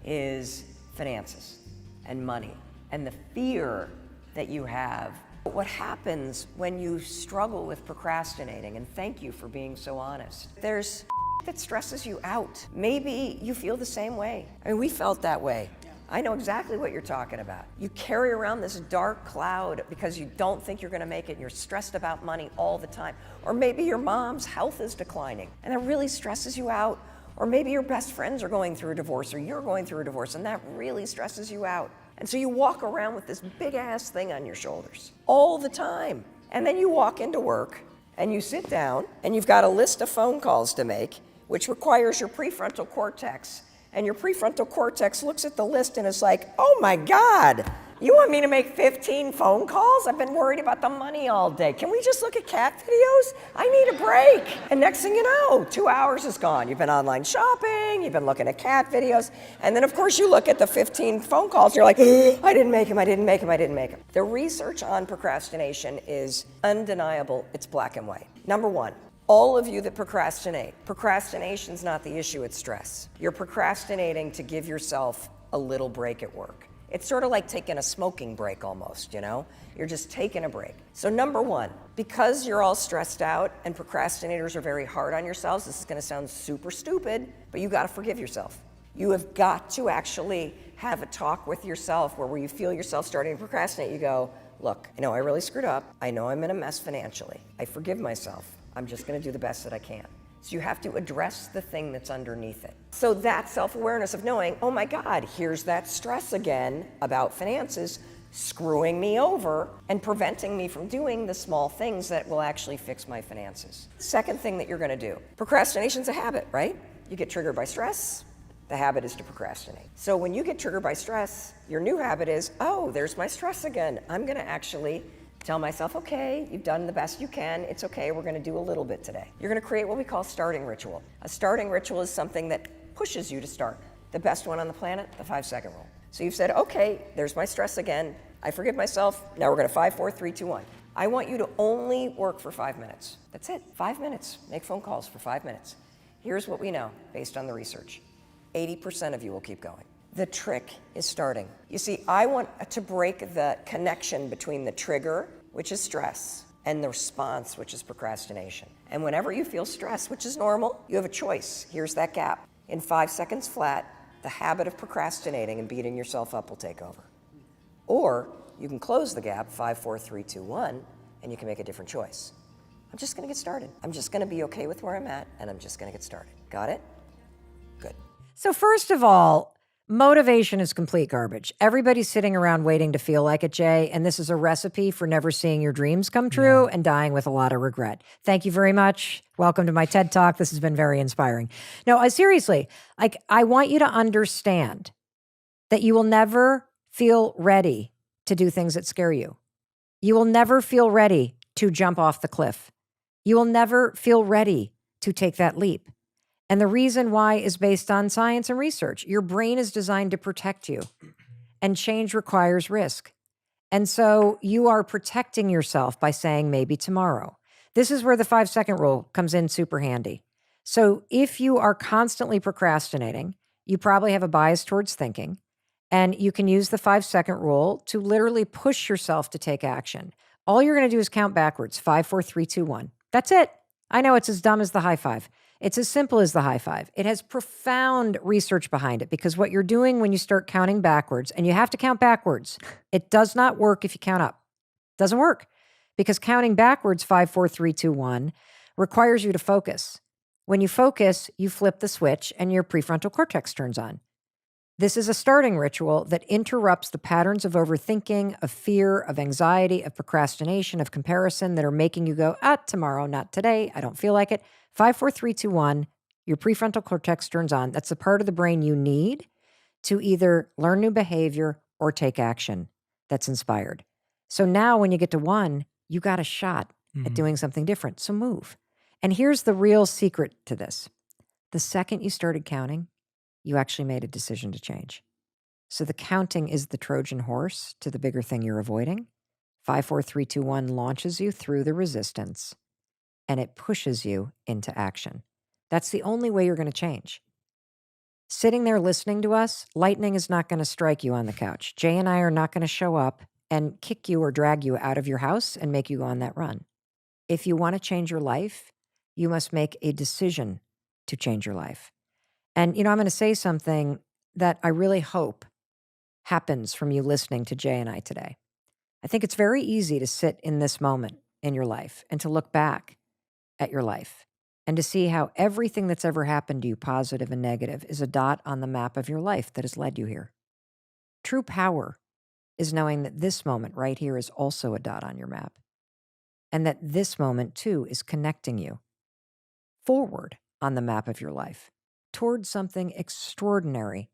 is finances and money and the fear that you have. What happens when you struggle with procrastinating, and thank you for being so honest, there's that stresses you out. Maybe you feel the same way. I mean, we felt that way. I know exactly what you're talking about. You carry around this dark cloud because you don't think you're gonna make it and you're stressed about money all the time. Or maybe your mom's health is declining and that really stresses you out. Or maybe your best friends are going through a divorce or you're going through a divorce and that really stresses you out. And so you walk around with this big ass thing on your shoulders all the time. And then you walk into work and you sit down and you've got a list of phone calls to make, which requires your prefrontal cortex. And your prefrontal cortex looks at the list and is like, oh my God, you want me to make 15 phone calls? I've been worried about the money all day. Can we just look at cat videos? I need a break. And next thing you know, 2 hours is gone. You've been online shopping, you've been looking at cat videos. And then of course you look at the 15 phone calls, you're like, I didn't make them, I didn't make them, I didn't make them. The research on procrastination is undeniable, it's black and white. Number one, all of you that procrastinate, procrastination's not the issue, it's stress. You're procrastinating to give yourself a little break at work. It's sort of like taking a smoking break almost, you know? You're just taking a break. So number one, because you're all stressed out and procrastinators are very hard on yourselves, this is gonna sound super stupid, but you gotta forgive yourself. You have got to actually have a talk with yourself where you feel yourself starting to procrastinate, you go, look, I know I really screwed up. I know I'm in a mess financially. I forgive myself. I'm just gonna do the best that I can. So you have to address the thing that's underneath it. So that self-awareness of knowing, oh my God, here's that stress again about finances. screwing me over and preventing me from doing the small things that will actually fix my finances. Second thing that you're going to do, procrastination's a habit, right? You get triggered by stress. The habit is to procrastinate. So when you get triggered by stress, your new habit is, oh, there's my stress again. I'm going to actually tell myself, okay, you've done the best you can. It's okay. We're going to do a little bit today. You're going to create what we call starting ritual. A starting ritual is something that pushes you to start. The best one on the planet, the 5-second rule. So you've said, okay, there's my stress again. I forgive myself. Now we're going to 5, 4, 3, 2, 1. I want you to only work for 5 minutes. That's it. 5 minutes. Make phone calls for 5 minutes. Here's what we know based on the research. 80% of you will keep going. The trick is starting. You see, I want to break the connection between the trigger, which is stress, and the response, which is procrastination. And whenever you feel stress, which is normal, you have a choice. Here's that gap. In 5 seconds flat, the habit of procrastinating and beating yourself up will take over. Or you can close the gap, 5, 4, 3, 2, 1, and you can make a different choice. I'm just going to get started. I'm just going to be okay with where I'm at, and I'm just going to get started. Got it? Good. So first of all, motivation is complete garbage. Everybody's sitting around waiting to feel like it, Jay, and this is a recipe for never seeing your dreams come true and dying with a lot of regret. Thank you very much. Welcome to my TED Talk. This has been very inspiring. No, seriously, I want you to understand that you will never feel ready to do things that scare you. You will never feel ready to jump off the cliff. You will never feel ready to take that leap. And the reason why is based on science and research. Your brain is designed to protect you, and change requires risk. And so you are protecting yourself by saying maybe tomorrow. This is where the 5-second rule comes in super handy. So if you are constantly procrastinating, you probably have a bias towards thinking, and you can use the 5-second rule to literally push yourself to take action. All you're going to do is count backwards, 5, 4, 3, 2, 1. That's it. I know it's as dumb as the high five. It's as simple as the high five. It has profound research behind it, because what you're doing when you start counting backwards, and you have to count backwards, it does not work if you count up. It doesn't work, because counting backwards, 5, 4, 3, 2, 1, requires you to focus. When you focus, you flip the switch and your prefrontal cortex turns on. This is a starting ritual that interrupts the patterns of overthinking, of fear, of anxiety, of procrastination, of comparison that are making you go, tomorrow, not today. I don't feel like it. 5, 4, 3, 2, 1, your prefrontal cortex turns on. That's the part of the brain you need to either learn new behavior or take action that's inspired. So now when you get to 1, you got a shot at doing something different. So move. And here's the real secret to this. The second you started counting, you actually made a decision to change. So the counting is the Trojan horse to the bigger thing you're avoiding. 5, 4, 3, 2, 1 launches you through the resistance, and it pushes you into action. That's the only way you're going to change. Sitting there listening to us, lightning is not going to strike you on the couch. Jay and I are not going to show up and kick you or drag you out of your house and make you go on that run. If you want to change your life, you must make a decision to change your life. And, I'm going to say something that I really hope happens from you listening to Jay and I today. I think it's very easy to sit in this moment in your life and to look back at your life and to see how everything that's ever happened to you, positive and negative, is a dot on the map of your life that has led you here. True power is knowing that this moment right here is also a dot on your map, and that this moment too is connecting you forward on the map of your life towards something extraordinary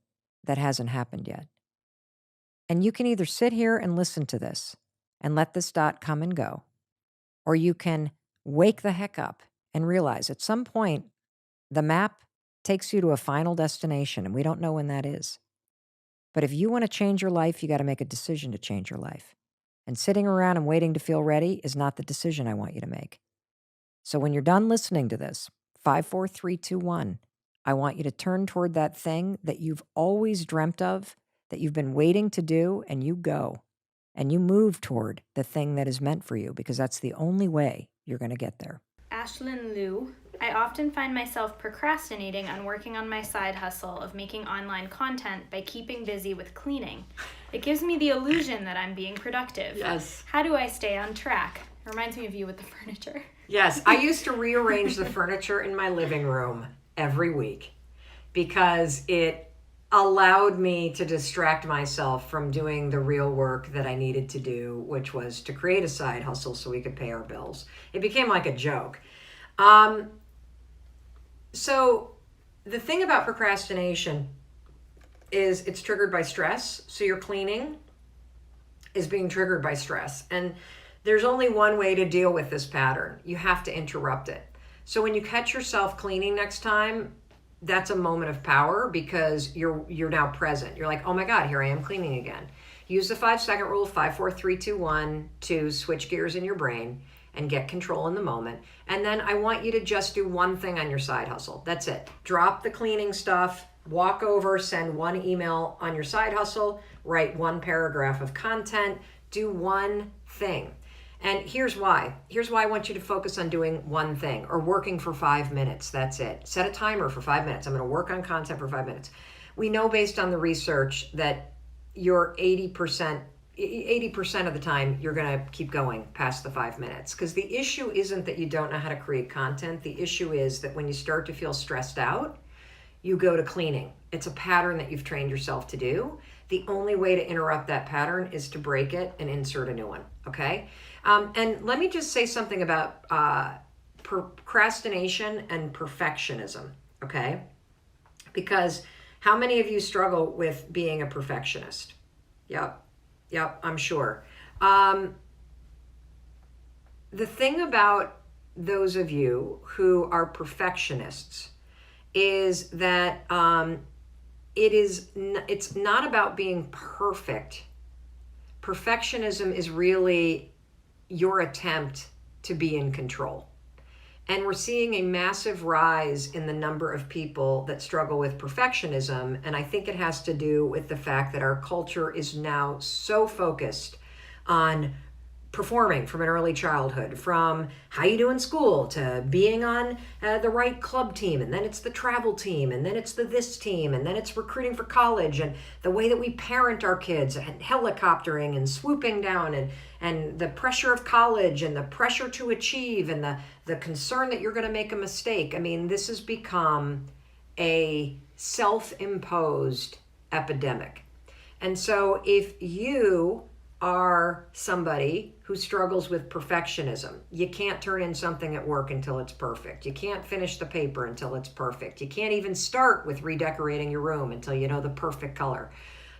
that hasn't happened yet. And you can either sit here and listen to this and let this dot come and go, or you can wake the heck up and realize at some point the map takes you to a final destination, and we don't know when that is. But if you want to change your life, you got to make a decision to change your life. And sitting around and waiting to feel ready is not the decision I want you to make. So when you're done listening to this, 5, 4, 3, 2, 1, I want you to turn toward that thing that you've always dreamt of, that you've been waiting to do, and you go. And you move toward the thing that is meant for you, because that's the only way you're going to get there. Ashlyn Liu. I often find myself procrastinating on working on my side hustle of making online content by keeping busy with cleaning. It gives me the illusion that I'm being productive. Yes. How do I stay on track? It reminds me of you with the furniture. Yes, I used to rearrange the furniture in my living room every week because it allowed me to distract myself from doing the real work that I needed to do, which was to create a side hustle so we could pay our bills. It became like a joke. So the thing about procrastination is it's triggered by stress. So your cleaning is being triggered by stress. And there's only one way to deal with this pattern. You have to interrupt it. So when you catch yourself cleaning next time, that's a moment of power because you're now present. You're like, oh my God, here I am cleaning again. Use the 5-second rule, 5, 4, 3, 2, 1 to switch gears in your brain and get control in the moment. And then I want you to just do one thing on your side hustle. That's it. Drop the cleaning stuff, walk over, send one email on your side hustle, write one paragraph of content, do one thing. And here's why. Here's why I want you to focus on doing one thing or working for 5 minutes. That's it. Set a timer for 5 minutes. I'm going to work on content for 5 minutes. We know based on the research that you're 80% of the time you're going to keep going past the 5 minutes, because the issue isn't that you don't know how to create content. The issue is that when you start to feel stressed out, you go to cleaning. It's a pattern that you've trained yourself to do. The only way to interrupt that pattern is to break it and insert a new one, okay? And let me just say something about procrastination and perfectionism, okay? Because how many of you struggle with being a perfectionist? Yep, I'm sure. The thing about those of you who are perfectionists is that it's not about being perfect. Perfectionism is really your attempt to be in control. And we're seeing a massive rise in the number of people that struggle with perfectionism. And I think it has to do with the fact that our culture is now so focused on performing from an early childhood, from how you do in school to being on the right club team, and then it's the travel team, and then it's the this team, and then it's recruiting for college, and the way that we parent our kids, and helicoptering and swooping down, and the pressure of college, and the pressure to achieve, and the concern that you're going to make a mistake. I mean, this has become a self-imposed epidemic. And so if you are somebody who struggles with perfectionism, you can't turn in something at work until it's perfect. You can't finish the paper until it's perfect. You can't even start with redecorating your room until you know the perfect color.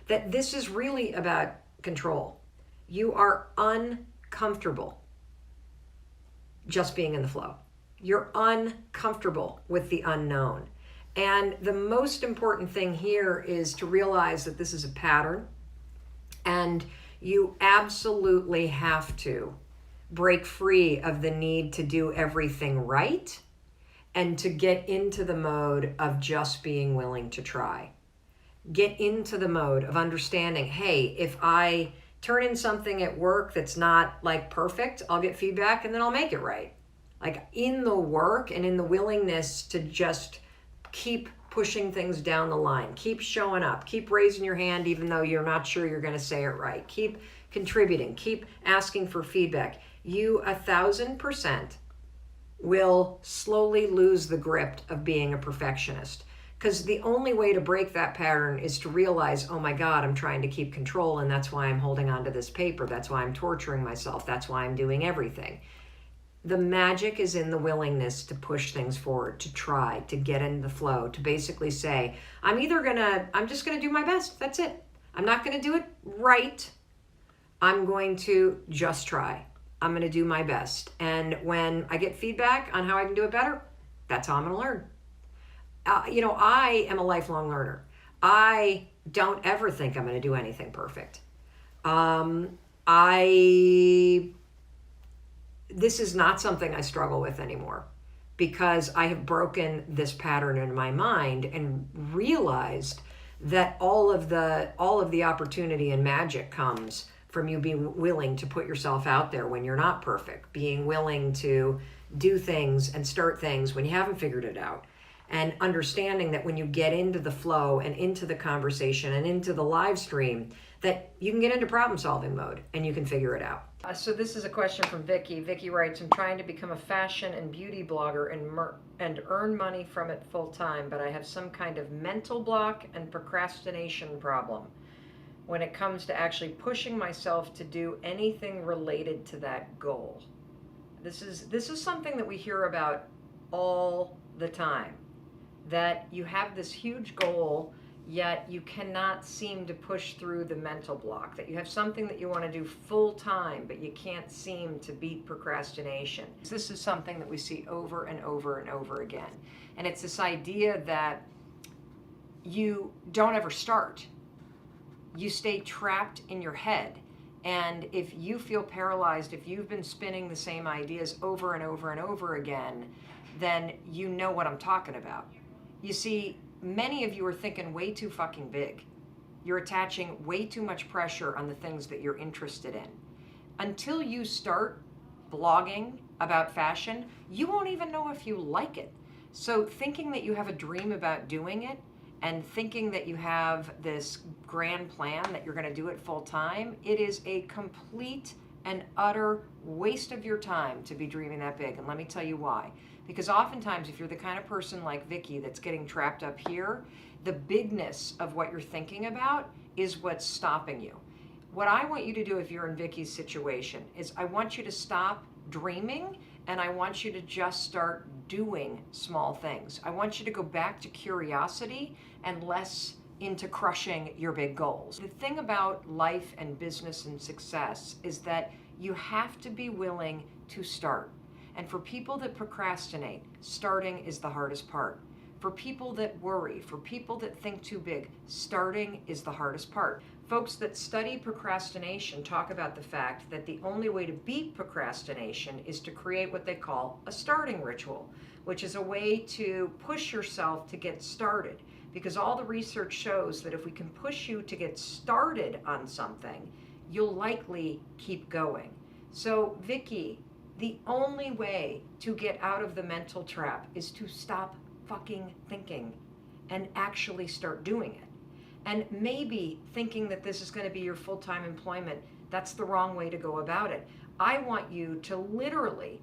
That this is really about control. You are uncomfortable just being in the flow. You're uncomfortable with the unknown. And the most important thing here is to realize that this is a pattern, and you absolutely have to break free of the need to do everything right and to get into the mode of just being willing to try. Get into the mode of understanding, hey, if I turn in something at work that's not like perfect, I'll get feedback and then I'll make it right. Like in the work and in the willingness to just keep pushing things down the line, keep showing up, keep raising your hand even though you're not sure you're going to say it right, keep contributing, keep asking for feedback. You 1,000% will slowly lose the grip of being a perfectionist, because the only way to break that pattern is to realize, oh my God, I'm trying to keep control, and that's why I'm holding on to this paper, that's why I'm torturing myself, that's why I'm doing everything. The magic is in the willingness to push things forward, to try, to get in the flow, to basically say, I'm just going to do my best. That's it. I'm not going to do it right. I'm going to just try. I'm going to do my best. And when I get feedback on how I can do it better, that's how I'm going to learn. I am a lifelong learner. I don't ever think I'm going to do anything perfect. This is not something I struggle with anymore, because I have broken this pattern in my mind and realized that all of the opportunity and magic comes from you being willing to put yourself out there when you're not perfect, being willing to do things and start things when you haven't figured it out, and understanding that when you get into the flow and into the conversation and into the live stream, that you can get into problem solving mode and you can figure it out. So this is a question from Vicky. Vicky writes, I'm trying to become a fashion and beauty blogger and earn money from it full time, but I have some kind of mental block and procrastination problem when it comes to actually pushing myself to do anything related to that goal. This is something that we hear about all the time, that you have this huge goal, yet you cannot seem to push through the mental block, that you have something that you want to do full time, but you can't seem to beat procrastination. This is something that we see over and over and over again. And it's this idea that you don't ever start. You stay trapped in your head. And if you feel paralyzed, if you've been spinning the same ideas over and over and over again, then you know what I'm talking about. You see, many of you are thinking way too fucking big. You're attaching way too much pressure on the things that you're interested in. Until you start blogging about fashion, you won't even know if you like it. So thinking that you have a dream about doing it and thinking that you have this grand plan that you're going to do it full time, it is a complete and utter waste of your time to be dreaming that big. And let me tell you why. Because oftentimes, if you're the kind of person like Vicky that's getting trapped up here, the bigness of what you're thinking about is what's stopping you. What I want you to do if you're in Vicky's situation is I want you to stop dreaming and I want you to just start doing small things. I want you to go back to curiosity and less into crushing your big goals. The thing about life and business and success is that you have to be willing to start. And for people that procrastinate, starting is the hardest part. For people that worry, for people that think too big, starting is the hardest part. Folks that study procrastination talk about the fact that the only way to beat procrastination is to create what they call a starting ritual, which is a way to push yourself to get started. Because all the research shows that if we can push you to get started on something, you'll likely keep going. So, Vicky, the only way to get out of the mental trap is to stop fucking thinking and actually start doing it. And maybe thinking that this is going to be your full-time employment, that's the wrong way to go about it. I want you to literally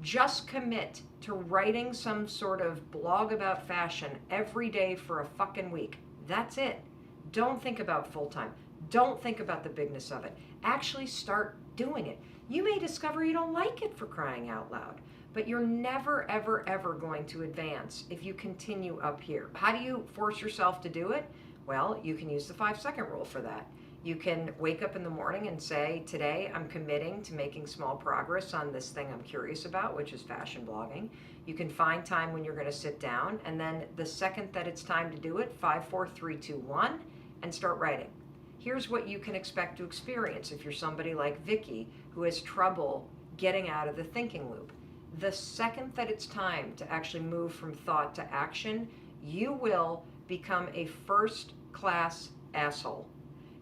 just commit to writing some sort of blog about fashion every day for a fucking week. That's it. Don't think about full-time. Don't think about the bigness of it. Actually start doing it. You may discover you don't like it, for crying out loud, but you're never, ever, ever going to advance if you continue up here. How do you force yourself to do it? Well, you can use the 5-second rule for that. You can wake up in the morning and say, today I'm committing to making small progress on this thing I'm curious about, which is fashion blogging. You can find time when you're going to sit down, and then the second that it's time to do it, 5, 4, 3, 2, 1, and start writing. Here's what you can expect to experience if you're somebody like Vicky who has trouble getting out of the thinking loop. The second that it's time to actually move from thought to action, you will become a first-class asshole.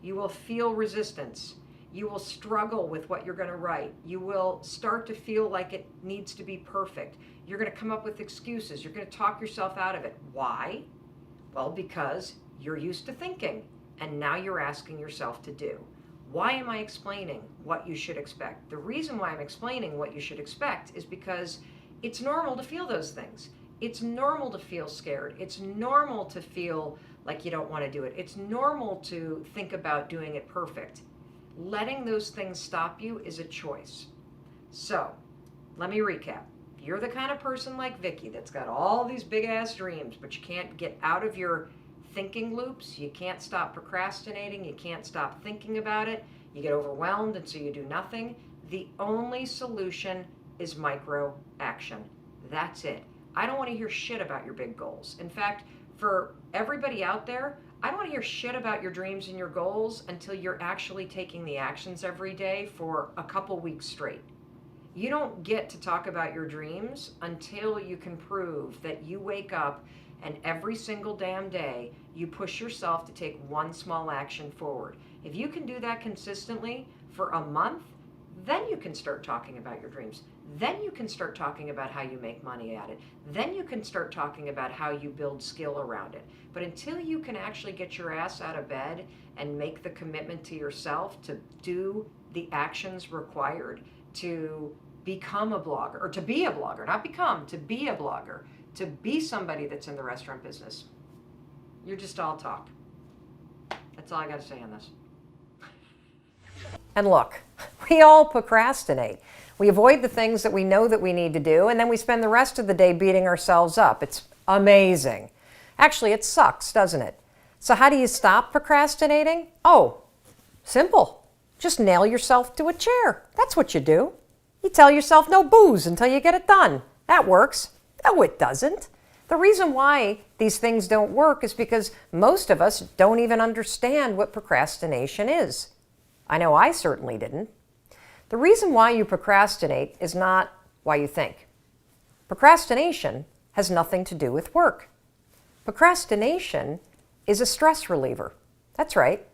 You will feel resistance. You will struggle with what you're going to write. You will start to feel like it needs to be perfect. You're going to come up with excuses. You're going to talk yourself out of it. Why? Well, because you're used to thinking, and now you're asking yourself to do. Why am I explaining what you should expect? The reason why I'm explaining what you should expect is because it's normal to feel those things. It's normal to feel scared. It's normal to feel like you don't want to do it. It's normal to think about doing it perfect. Letting those things stop you is a choice. So, let me recap. If you're the kind of person like Vicky that's got all these big ass dreams, but you can't get out of your thinking loops, you can't stop procrastinating, you can't stop thinking about it, you get overwhelmed and so you do nothing, the only solution is micro action. That's it. I don't want to hear shit about your big goals. In fact, for everybody out there, I don't want to hear shit about your dreams and your goals until you're actually taking the actions every day for a couple weeks straight. You don't get to talk about your dreams until you can prove that you wake up and every single damn day you push yourself to take one small action forward. If you can do that consistently for a month, then you can start talking about your dreams. Then you can start talking about how you make money at it. Then you can start talking about how you build skill around it. But until you can actually get your ass out of bed and make the commitment to yourself to do the actions required to become a blogger, or to be a blogger, not become, to be a blogger, to be somebody that's in the restaurant business, you're just all talk. That's all I got to say on this. And look, we all procrastinate. We avoid the things that we know that we need to do, and then we spend the rest of the day beating ourselves up. It's amazing. Actually, it sucks, doesn't it? So how do you stop procrastinating? Oh, simple. Just nail yourself to a chair. That's what you do. You tell yourself no booze until you get it done. That works. No, it doesn't. The reason why these things don't work is because most of us don't even understand what procrastination is. I know I certainly didn't. The reason why you procrastinate is not why you think. Procrastination has nothing to do with work. Procrastination is a stress reliever. That's right.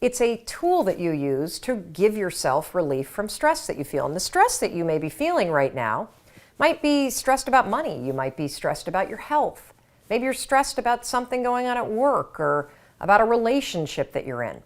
It's a tool that you use to give yourself relief from stress that you feel. And the stress that you may be feeling right now might be stressed about money. You might be stressed about your health. Maybe you're stressed about something going on at work or about a relationship that you're in.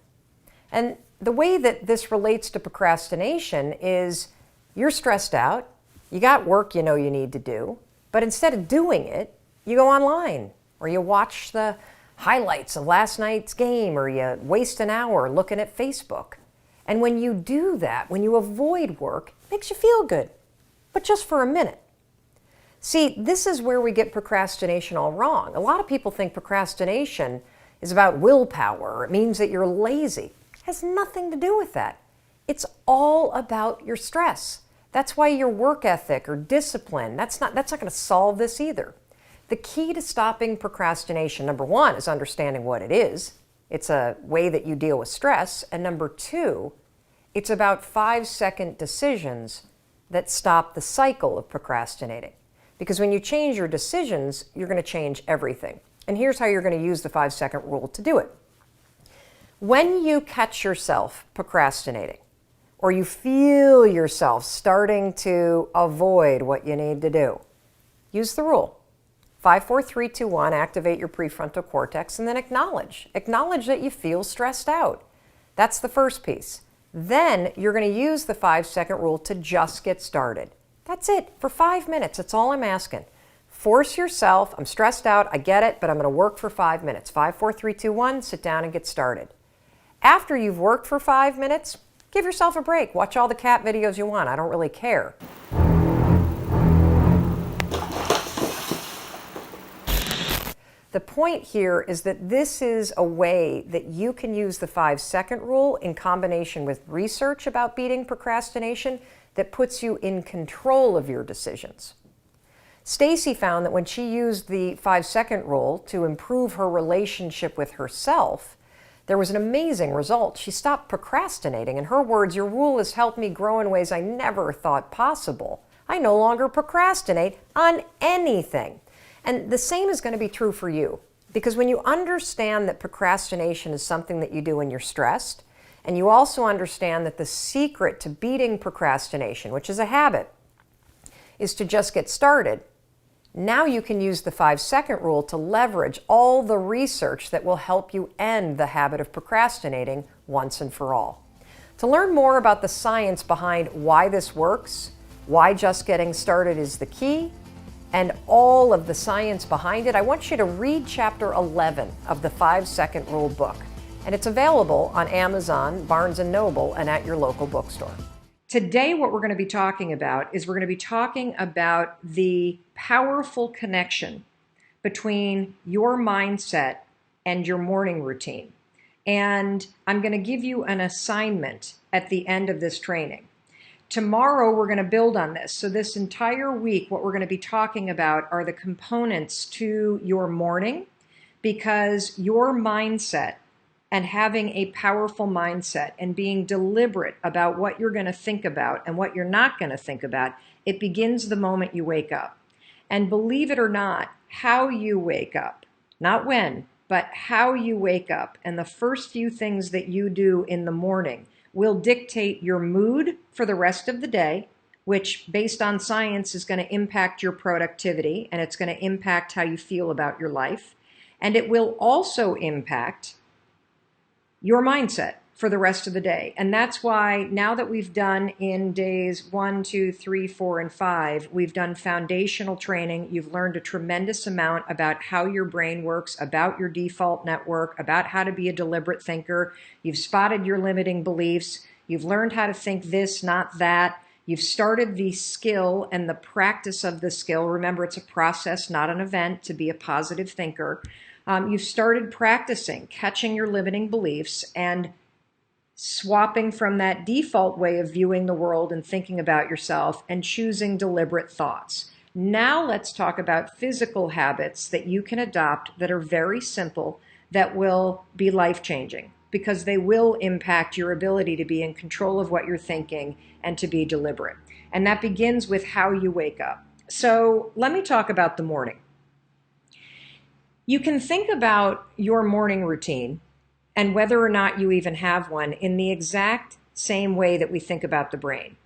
And the way that this relates to procrastination is you're stressed out, you got work you know you need to do, but instead of doing it, you go online or you watch the highlights of last night's game or you waste an hour looking at Facebook. And when you do that, when you avoid work, it makes you feel good, but just for a minute. See, this is where we get procrastination all wrong. A lot of people think procrastination is about willpower. It means that you're lazy. It has nothing to do with that. It's all about your stress. That's why your work ethic or discipline, that's not going to solve this either. The key to stopping procrastination, number one, is understanding what it is. It's a way that you deal with stress. And number two, it's about 5-second decisions that stop the cycle of procrastinating. Because when you change your decisions, you're going to change everything. And here's how you're going to use the 5-second rule to do it. When you catch yourself procrastinating, or you feel yourself starting to avoid what you need to do, use the rule. 5, 4, 3, 2, 1, activate your prefrontal cortex, and then acknowledge. Acknowledge that you feel stressed out. That's the first piece. Then you're going to use the 5-second rule to just get started. That's it, for 5 minutes. That's all I'm asking. Force yourself. I'm stressed out. I get it, but I'm going to work for 5 minutes. 5, 4, 3, 2, 1, sit down and get started. After you've worked for 5 minutes, give yourself a break. Watch all the cat videos you want. I don't really care. The point here is that this is a way that you can use the 5-second rule in combination with research about beating procrastination that puts you in control of your decisions. Stacy found that when she used the 5-second rule to improve her relationship with herself, there was an amazing result. She stopped procrastinating. In her words, your rule has helped me grow in ways I never thought possible. I no longer procrastinate on anything. And the same is going to be true for you. Because when you understand that procrastination is something that you do when you're stressed, and you also understand that the secret to beating procrastination, which is a habit, is to just get started, now you can use the 5-second rule to leverage all the research that will help you end the habit of procrastinating once and for all. To learn more about the science behind why this works, why just getting started is the key, and all of the science behind it, I want you to read Chapter 11 of the 5-second rule book. And it's available on Amazon, Barnes & Noble, and at your local bookstore. Today, what we're going to be talking about is we're going to be talking about the powerful connection between your mindset and your morning routine. And I'm going to give you an assignment at the end of this training. Tomorrow, we're going to build on this. So this entire week, what we're going to be talking about are the components to your morning, because your mindset and having a powerful mindset and being deliberate about what you're going to think about and what you're not going to think about, it begins the moment you wake up. And believe it or not, how you wake up, not when, but how you wake up, and the first few things that you do in the morning will dictate your mood for the rest of the day, which based on science is going to impact your productivity, and it's going to impact how you feel about your life. And it will also impact your mindset. for the rest of the day. And that's why now that we've done in days 1, 2, 3, 4, and 5, we've done foundational training. You've learned a tremendous amount about how your brain works, about your default network, about how to be a deliberate thinker. You've spotted your limiting beliefs. You've learned how to think this, not that. You've started the skill and the practice of the skill. Remember, it's a process, not an event, to be a positive thinker. You've started practicing catching your limiting beliefs and swapping from that default way of viewing the world and thinking about yourself and choosing deliberate thoughts. Now let's talk about physical habits that you can adopt that are very simple, that will be life-changing, because they will impact your ability to be in control of what you're thinking and to be deliberate. And that begins with how you wake up. So let me talk about the morning. You can think about your morning routine and whether or not you even have one in the exact same way that we think about the brain.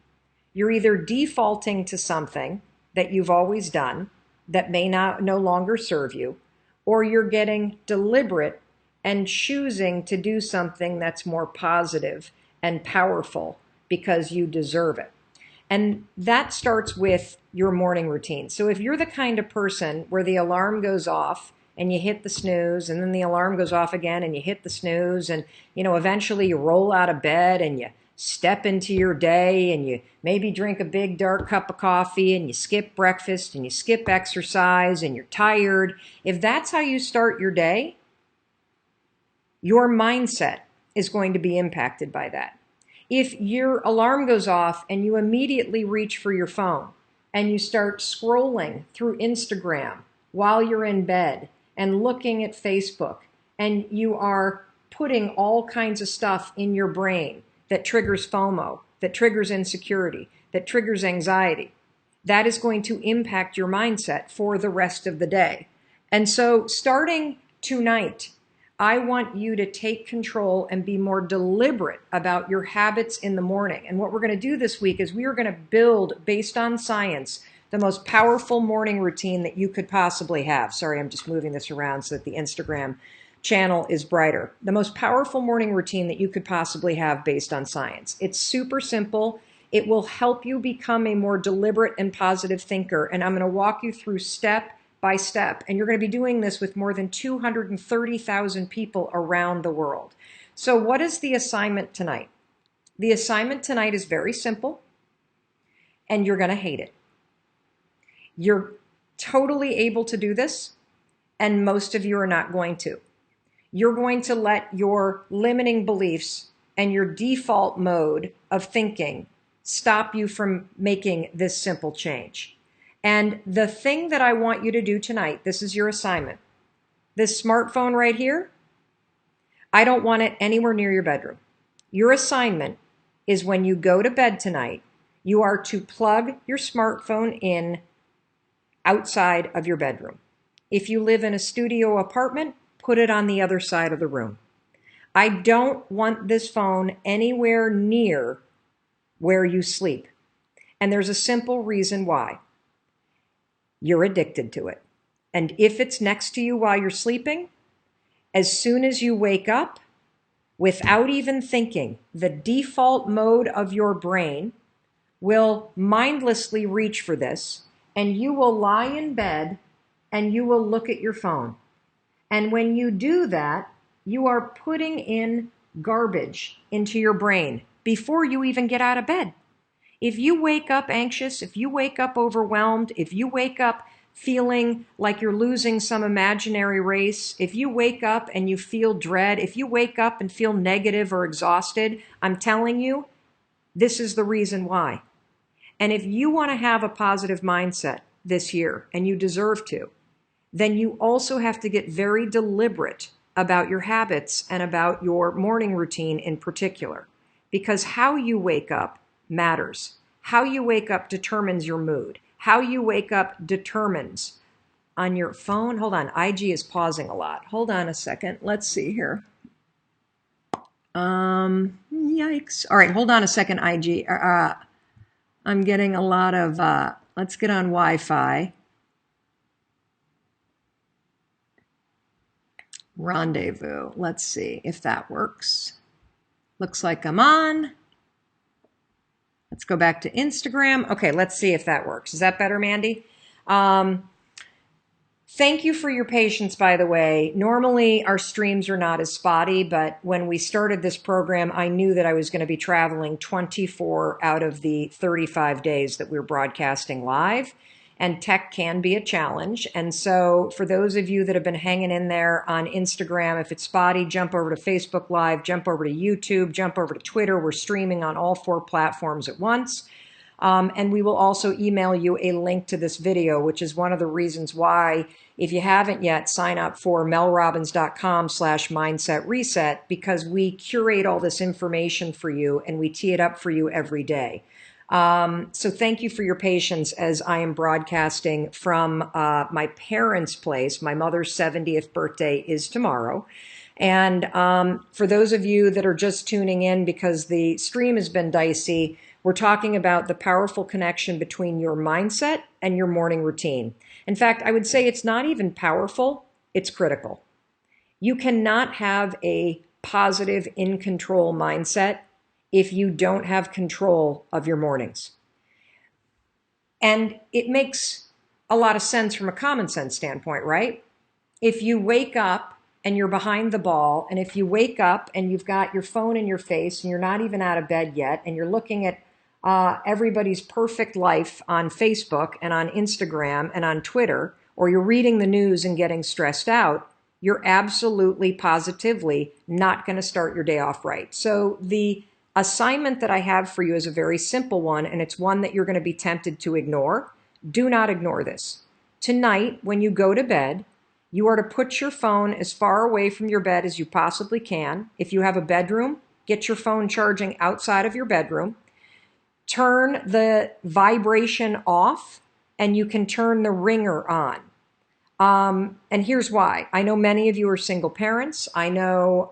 You're either defaulting to something that you've always done that may no longer serve you, or you're getting deliberate and choosing to do something that's more positive and powerful because you deserve it. And that starts with your morning routine. So if you're the kind of person where the alarm goes off and you hit the snooze, and then the alarm goes off again and you hit the snooze, and eventually you roll out of bed and you step into your day and you maybe drink a big dark cup of coffee and you skip breakfast and you skip exercise and you're tired. If that's how you start your day, your mindset is going to be impacted by that. If your alarm goes off and you immediately reach for your phone and you start scrolling through Instagram while you're in bed and looking at Facebook, and you are putting all kinds of stuff in your brain that triggers FOMO, that triggers insecurity, that triggers anxiety, that is going to impact your mindset for the rest of the day. And so starting tonight, I want you to take control and be more deliberate about your habits in the morning. And what we're going to do this week is we are going to build, based on science, the most powerful morning routine that you could possibly have. Sorry, I'm just moving this around so that the Instagram channel is brighter. The most powerful morning routine that you could possibly have based on science. It's super simple. It will help you become a more deliberate and positive thinker. And I'm going to walk you through step by step. And you're going to be doing this with more than 230,000 people around the world. So what is the assignment tonight? The assignment tonight is very simple, and you're going to hate it. You're totally able to do this, and most of you are not going to. You're going to let your limiting beliefs and your default mode of thinking stop you from making this simple change. And the thing that I want you to do tonight, this is your assignment. This smartphone right here, I don't want it anywhere near your bedroom. Your assignment is when you go to bed tonight, you are to plug your smartphone in outside of your bedroom. If you live in a studio apartment, put it on the other side of the room. I don't want this phone anywhere near where you sleep. And there's a simple reason why. You're addicted to it. And if it's next to you while you're sleeping, as soon as you wake up, without even thinking, the default mode of your brain will mindlessly reach for this, and you will lie in bed and you will look at your phone. And when you do that, you are putting in garbage into your brain before you even get out of bed. If you wake up anxious, if you wake up overwhelmed, if you wake up feeling like you're losing some imaginary race, if you wake up and you feel dread, if you wake up and feel negative or exhausted, I'm telling you, this is the reason why. And if you want to have a positive mindset this year, and you deserve to, then you also have to get very deliberate about your habits and about your morning routine in particular. Because how you wake up matters. How you wake up determines your mood. How you wake up determines on your phone. Hold on, IG is pausing a lot. Hold on a second. Let's see here. Yikes. All right, hold on a second, IG. I'm getting a lot of, let's get on Wi-Fi. Rendezvous. Let's see if that works. Looks like I'm on. Let's go back to Instagram. Okay, let's see if that works. Is that better, Mandy? Thank you for your patience, by the way. Normally, our streams are not as spotty, but when we started this program, I knew that I was going to be traveling 24 out of the 35 days that we're broadcasting live, and tech can be a challenge. And so for those of you that have been hanging in there on Instagram, if it's spotty, jump over to Facebook Live, jump over to YouTube, jump over to Twitter. We're streaming on all 4 platforms at once. And we will also email you a link to this video, which is one of the reasons why, if you haven't yet, sign up for melrobbins.com/mindset reset, because we curate all this information for you and we tee it up for you every day. So thank you for your patience as I am broadcasting from my parents' place. My mother's 70th birthday is tomorrow. And for those of you that are just tuning in because the stream has been dicey, we're talking about the powerful connection between your mindset and your morning routine. In fact, I would say it's not even powerful, it's critical. You cannot have a positive, in control mindset if you don't have control of your mornings. And it makes a lot of sense from a common sense standpoint, right? If you wake up and you're behind the ball, and if you wake up and you've got your phone in your face and you're not even out of bed yet, and you're looking at everybody's perfect life on Facebook and on Instagram and on Twitter, or you're reading the news and getting stressed out, you're absolutely, positively not going to start your day off right. So the assignment that I have for you is a very simple one, and it's one that you're going to be tempted to ignore. Do not ignore this. Tonight, when you go to bed, you are to put your phone as far away from your bed as you possibly can. If you have a bedroom, get your phone charging outside of your bedroom. Turn the vibration off, and you can turn the ringer on. And here's why. I know many of you are single parents. I know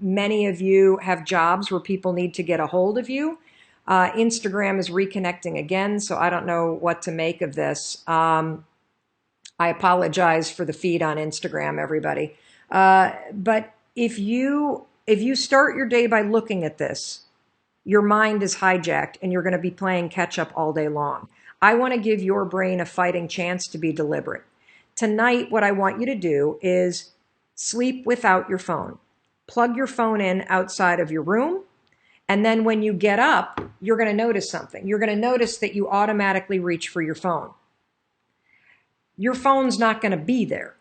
many of you have jobs where people need to get a hold of you. Instagram is reconnecting again, so I don't know what to make of this. I apologize for the feed on Instagram, everybody. But if you start your day by looking at this, your mind is hijacked and you're going to be playing catch up all day long. I want to give your brain a fighting chance to be deliberate. Tonight, what I want you to do is sleep without your phone. Plug your phone in outside of your room. And then when you get up, you're going to notice something. You're going to notice that you automatically reach for your phone. Your phone's not going to be there.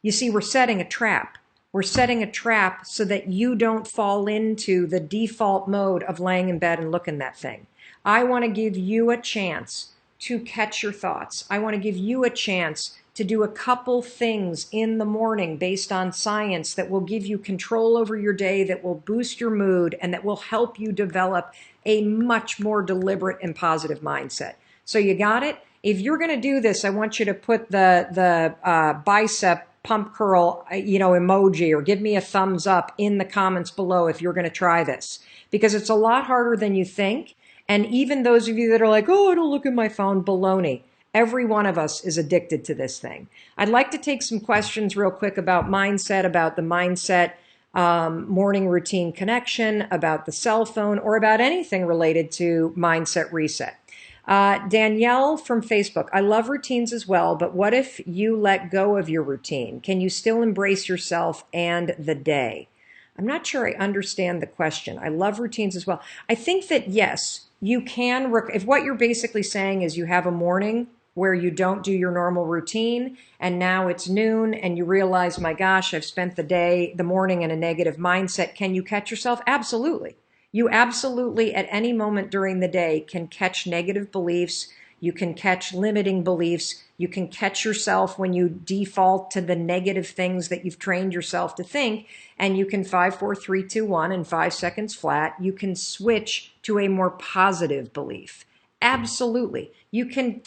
You see, we're setting a trap. We're setting a trap so that you don't fall into the default mode of laying in bed and looking at that thing. I want to give you a chance to catch your thoughts. I want to give you a chance to do a couple things in the morning based on science that will give you control over your day, that will boost your mood, and that will help you develop a much more deliberate and positive mindset. So you got it? If you're going to do this, I want you to put the bicep pump curl, emoji, or give me a thumbs up in the comments below if you're going to try this, because it's a lot harder than you think. And even those of you that are like, oh, I don't look at my phone, baloney. Every one of us is addicted to this thing. I'd like to take some questions real quick about mindset, about the mindset morning routine connection, about the cell phone, or about anything related to mindset reset. Danielle from Facebook, I love routines as well, but what if you let go of your routine? Can you still embrace yourself and the day? I'm not sure I understand the question. I love routines as well. I think that yes, you can, if what you're basically saying is you have a morning where you don't do your normal routine and now it's noon and you realize, my gosh, I've spent the morning in a negative mindset. Can you catch yourself? Absolutely. You absolutely, at any moment during the day, can catch negative beliefs. You can catch limiting beliefs. You can catch yourself when you default to the negative things that you've trained yourself to think. And you can 5, 4, 3, 2, 1 in 5 seconds flat. You can switch to a more positive belief. Absolutely. You can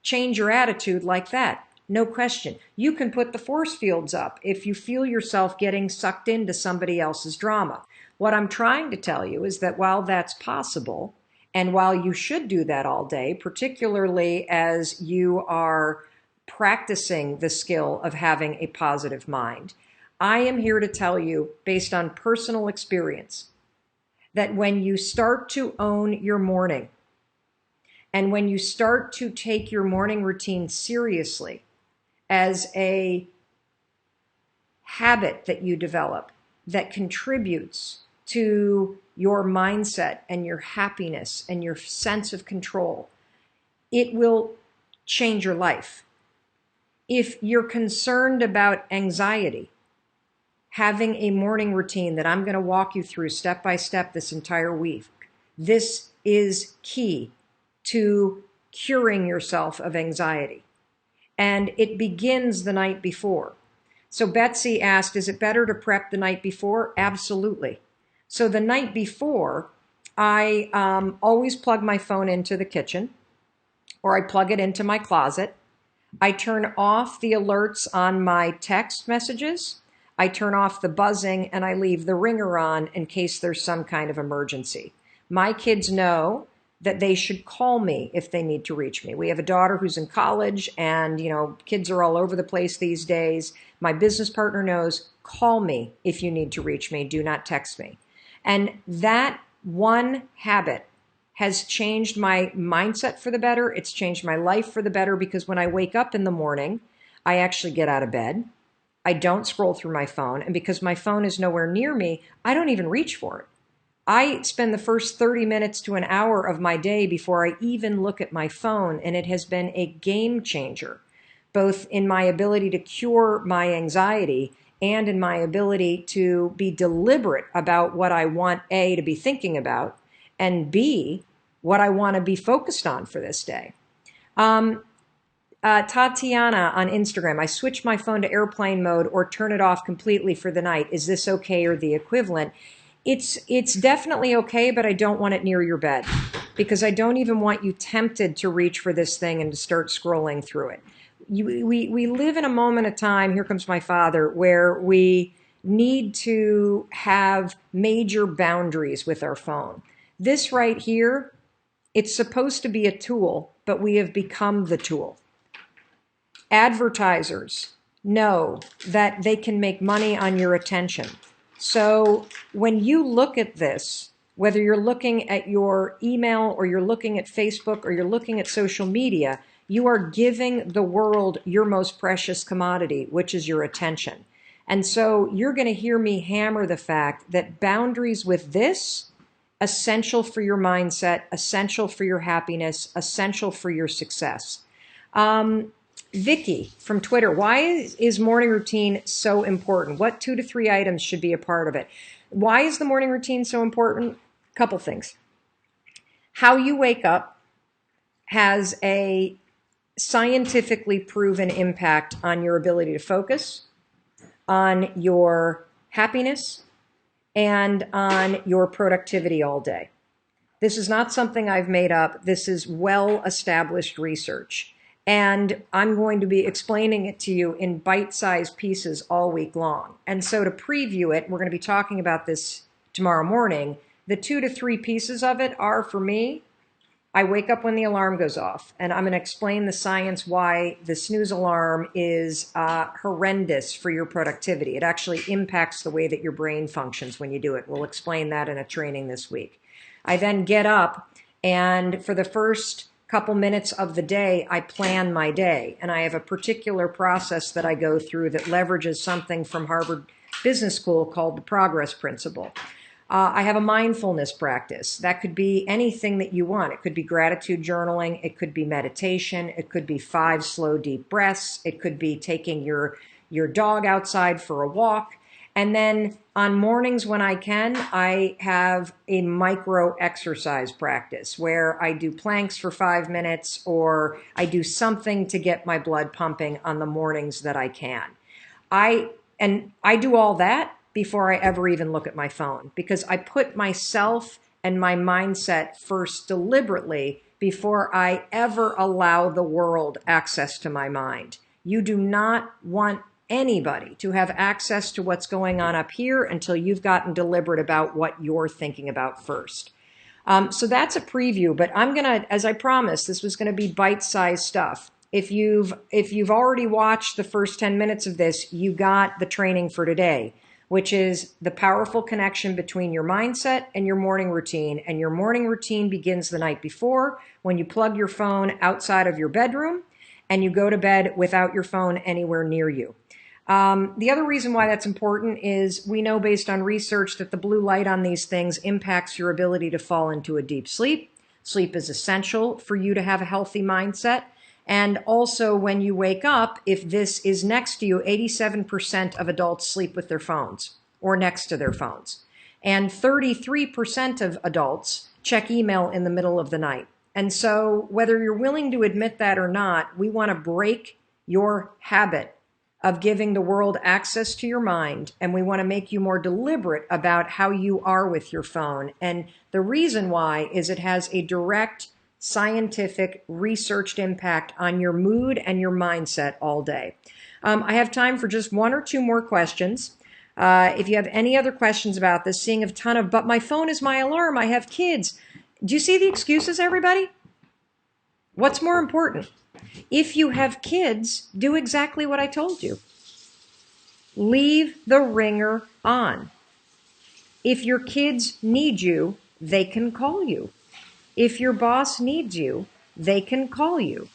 change your attitude like that. No question. You can put the force fields up if you feel yourself getting sucked into somebody else's drama. What I'm trying to tell you is that while that's possible, and while you should do that all day, particularly as you are practicing the skill of having a positive mind, I am here to tell you, based on personal experience, that when you start to own your morning and when you start to take your morning routine seriously as a habit that you develop that contributes to your mindset and your happiness and your sense of control, it will change your life. If you're concerned about anxiety, having a morning routine that I'm going to walk you through step by step this entire week, this is key to curing yourself of anxiety. And it begins the night before. So Betsy asked, is it better to prep the night before? Absolutely. So the night before, I always plug my phone into the kitchen, or I plug it into my closet. I turn off the alerts on my text messages. I turn off the buzzing, and I leave the ringer on in case there's some kind of emergency. My kids know that they should call me if they need to reach me. We have a daughter who's in college, and kids are all over the place these days. My business partner knows, call me if you need to reach me. Do not text me. And that one habit has changed my mindset for the better. It's changed my life for the better, because when I wake up in the morning, I actually get out of bed. I don't scroll through my phone. And because my phone is nowhere near me, I don't even reach for it. I spend the first 30 minutes to an hour of my day before I even look at my phone, and it has been a game changer, both in my ability to cure my anxiety and in my ability to be deliberate about what I want, A, to be thinking about, and B, what I want to be focused on for this day. Tatiana on Instagram, I switch my phone to airplane mode or turn it off completely for the night. Is this okay or the equivalent? It's definitely okay, but I don't want it near your bed, because I don't even want you tempted to reach for this thing and to start scrolling through it. We live in a moment of time, here comes my father, where we need to have major boundaries with our phone. This right here, it's supposed to be a tool, but we have become the tool. Advertisers know that they can make money on your attention. So when you look at this, whether you're looking at your email or you're looking at Facebook or you're looking at social media, you are giving the world your most precious commodity, which is your attention. And so you're going to hear me hammer the fact that boundaries with this, essential for your mindset, essential for your happiness, essential for your success. Vicky from Twitter, why is morning routine so important? What 2 to 3 items should be a part of it? Why is the morning routine so important? Couple things. How you wake up has a scientifically proven impact on your ability to focus, on your happiness, and on your productivity all day. This is not something I've made up. This is well-established research. And I'm going to be explaining it to you in bite-sized pieces all week long. And so to preview it, we're going to be talking about this tomorrow morning. The 2 to 3 pieces of it are, for me, I wake up when the alarm goes off. And I'm going to explain the science why the snooze alarm is horrendous for your productivity. It actually impacts the way that your brain functions when you do it. We'll explain that in a training this week. I then get up, and for the first couple minutes of the day, I plan my day. And I have a particular process that I go through that leverages something from Harvard Business School called the progress principle. I have a mindfulness practice. That could be anything that you want. It could be gratitude journaling. It could be meditation. It could be 5 slow, deep breaths. It could be taking your dog outside for a walk. And then on mornings when I can, I have a micro exercise practice where I do planks for 5 minutes, or I do something to get my blood pumping on the mornings that I can. I do all that before I ever even look at my phone, because I put myself and my mindset first deliberately before I ever allow the world access to my mind. You do not want anybody to have access to what's going on up here until you've gotten deliberate about what you're thinking about first. So that's a preview, but I'm going to, as I promised, this was going to be bite-sized stuff. If you've already watched the first 10 minutes of this, you got the training for today. which is the powerful connection between your mindset and your morning routine. And your morning routine begins the night before when you plug your phone outside of your bedroom and you go to bed without your phone anywhere near you. The other reason why that's important is we know based on research that the blue light on these things impacts your ability to fall into a deep sleep. Sleep is essential for you to have a healthy mindset. And also when you wake up, if this is next to you, 87% of adults sleep with their phones or next to their phones. And 33% of adults check email in the middle of the night. And so whether you're willing to admit that or not, we want to break your habit of giving the world access to your mind, and we want to make you more deliberate about how you are with your phone. And the reason why is it has a direct scientific researched impact on your mood and your mindset all day. I have time for just one or two more questions. If you have any other questions about this, seeing a ton of, but my phone is my alarm, I have kids. Do you see the excuses, everybody? What's more important? If you have kids, do exactly what I told you. Leave the ringer on. If your kids need you, they can call you. If your boss needs you, they can call you.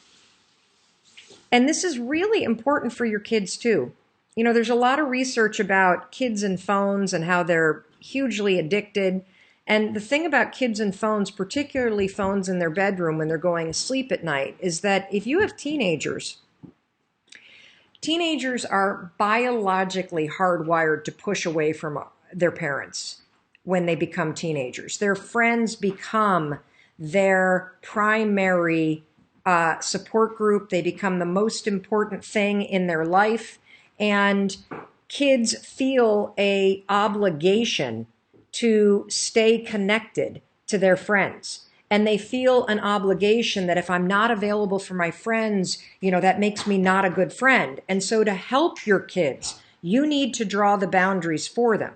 And this is really important for your kids too. You know, there's a lot of research about kids and phones and how they're hugely addicted. And the thing about kids and phones, particularly phones in their bedroom when they're going to sleep at night, is that if you have teenagers are biologically hardwired to push away from their parents when they become teenagers. Their friends become their primary support group. They become the most important thing in their life. And kids feel an obligation to stay connected to their friends. And they feel an obligation that if I'm not available for my friends, you know, that makes me not a good friend. And so to help your kids, you need to draw the boundaries for them.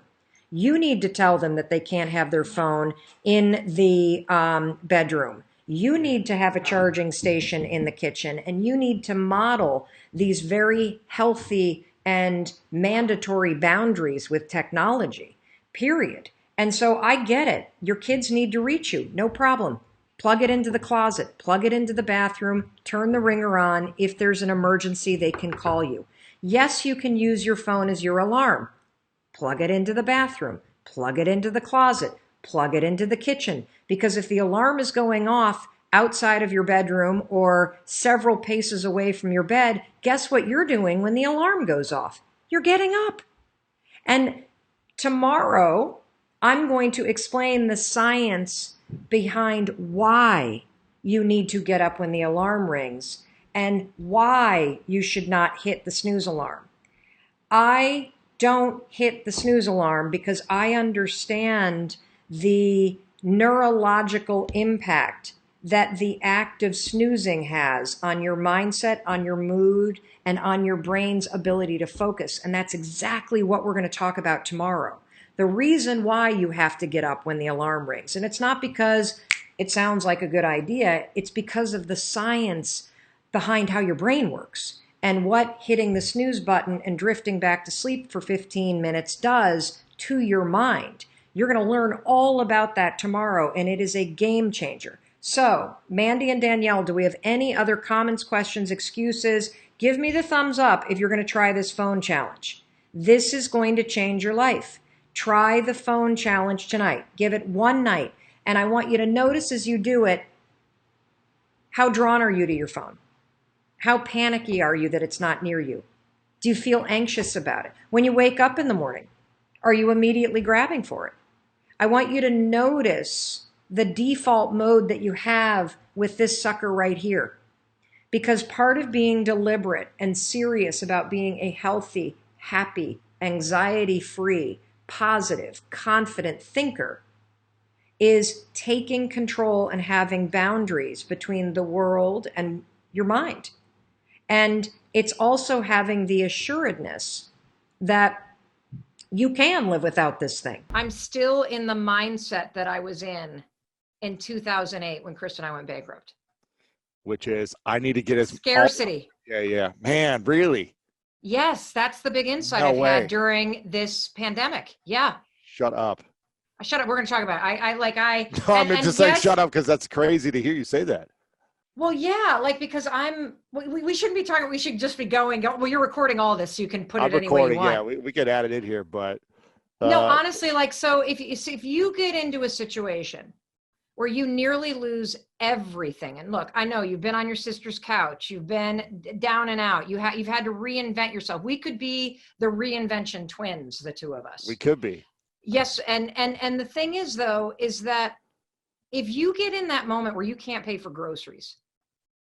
You need to tell them that they can't have their phone in the bedroom. You need to have a charging station in the kitchen, and you need to model these very healthy and mandatory boundaries with technology, period. And so I get it. Your kids need to reach you. No problem. Plug it into the closet, plug it into the bathroom, turn the ringer on. If there's an emergency, they can call you. Yes, you can use your phone as your alarm. Plug it into the bathroom, plug it into the closet, plug it into the kitchen. Because if the alarm is going off outside of your bedroom or several paces away from your bed, guess what you're doing when the alarm goes off? You're getting up. And tomorrow, I'm going to explain the science behind why you need to get up when the alarm rings and why you should not hit the snooze alarm. I don't hit the snooze alarm because I understand the neurological impact that the act of snoozing has on your mindset, on your mood, and on your brain's ability to focus. And that's exactly what we're going to talk about tomorrow. The reason why you have to get up when the alarm rings. And it's not because it sounds like a good idea. It's because of the science behind how your brain works and what hitting the snooze button and drifting back to sleep for 15 minutes does to your mind. You're going to learn all about that tomorrow, and it is a game changer. So, Mandy and Danielle, do we have any other comments, questions, excuses? Give me the thumbs up if you're going to try this phone challenge. This is going to change your life. Try the phone challenge tonight. Give it one night. And I want you to notice as you do it, how drawn are you to your phone? How panicky are you that it's not near you? Do you feel anxious about it? When you wake up in the morning, are you immediately grabbing for it? I want you to notice the default mode that you have with this sucker right here. Because part of being deliberate and serious about being a healthy, happy, anxiety-free, positive, confident thinker is taking control and having boundaries between the world and your mind. And it's also having the assuredness that you can live without this thing. I'm still in the mindset that I was in 2008 when Chris and I went bankrupt. Which is, I need to get as Scarcity. Yeah. Man, really? Yes, that's the big insight No I've had way. during this pandemic. Yeah. Shut up. Shut up. We're going to talk about it. No, I'm And just saying yes, shut up because that's crazy to hear you say that. well, yeah, like because we shouldn't be talking, we should just be well, you're recording all this, so you can put I'm it any way you recording. Yeah, want. we could add it in here, but No, honestly, like, so if you get into a situation where you nearly lose everything, and look, I know you've been on your sister's couch, you've been down and out, you've had to reinvent yourself. We could be the reinvention twins, the two of us. we could be. Yes, and the thing is though, is that if you get in that moment where you can't pay for groceries,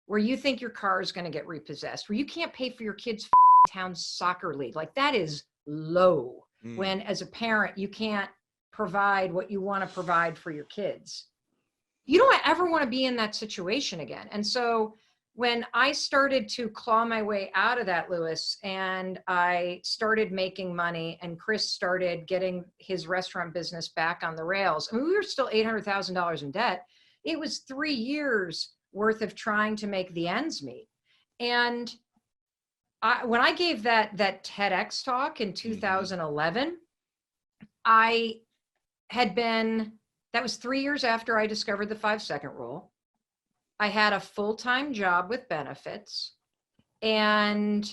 where you think your car is going to get repossessed, where you can't pay for your kids' town soccer league, like that is low. When as a parent, you can't provide what you want to provide for your kids. You don't ever want to be in that situation again. And so when I started to claw my way out of that, Lewis, and I started making money and Chris started getting his restaurant business back on the rails, I mean, we were still $800,000 in debt. It was 3 years worth of trying to make the ends meet. And when I gave that TEDx talk in 2011, I had been, that was 3 years after I discovered the 5-second rule. I had a full-time job with benefits, and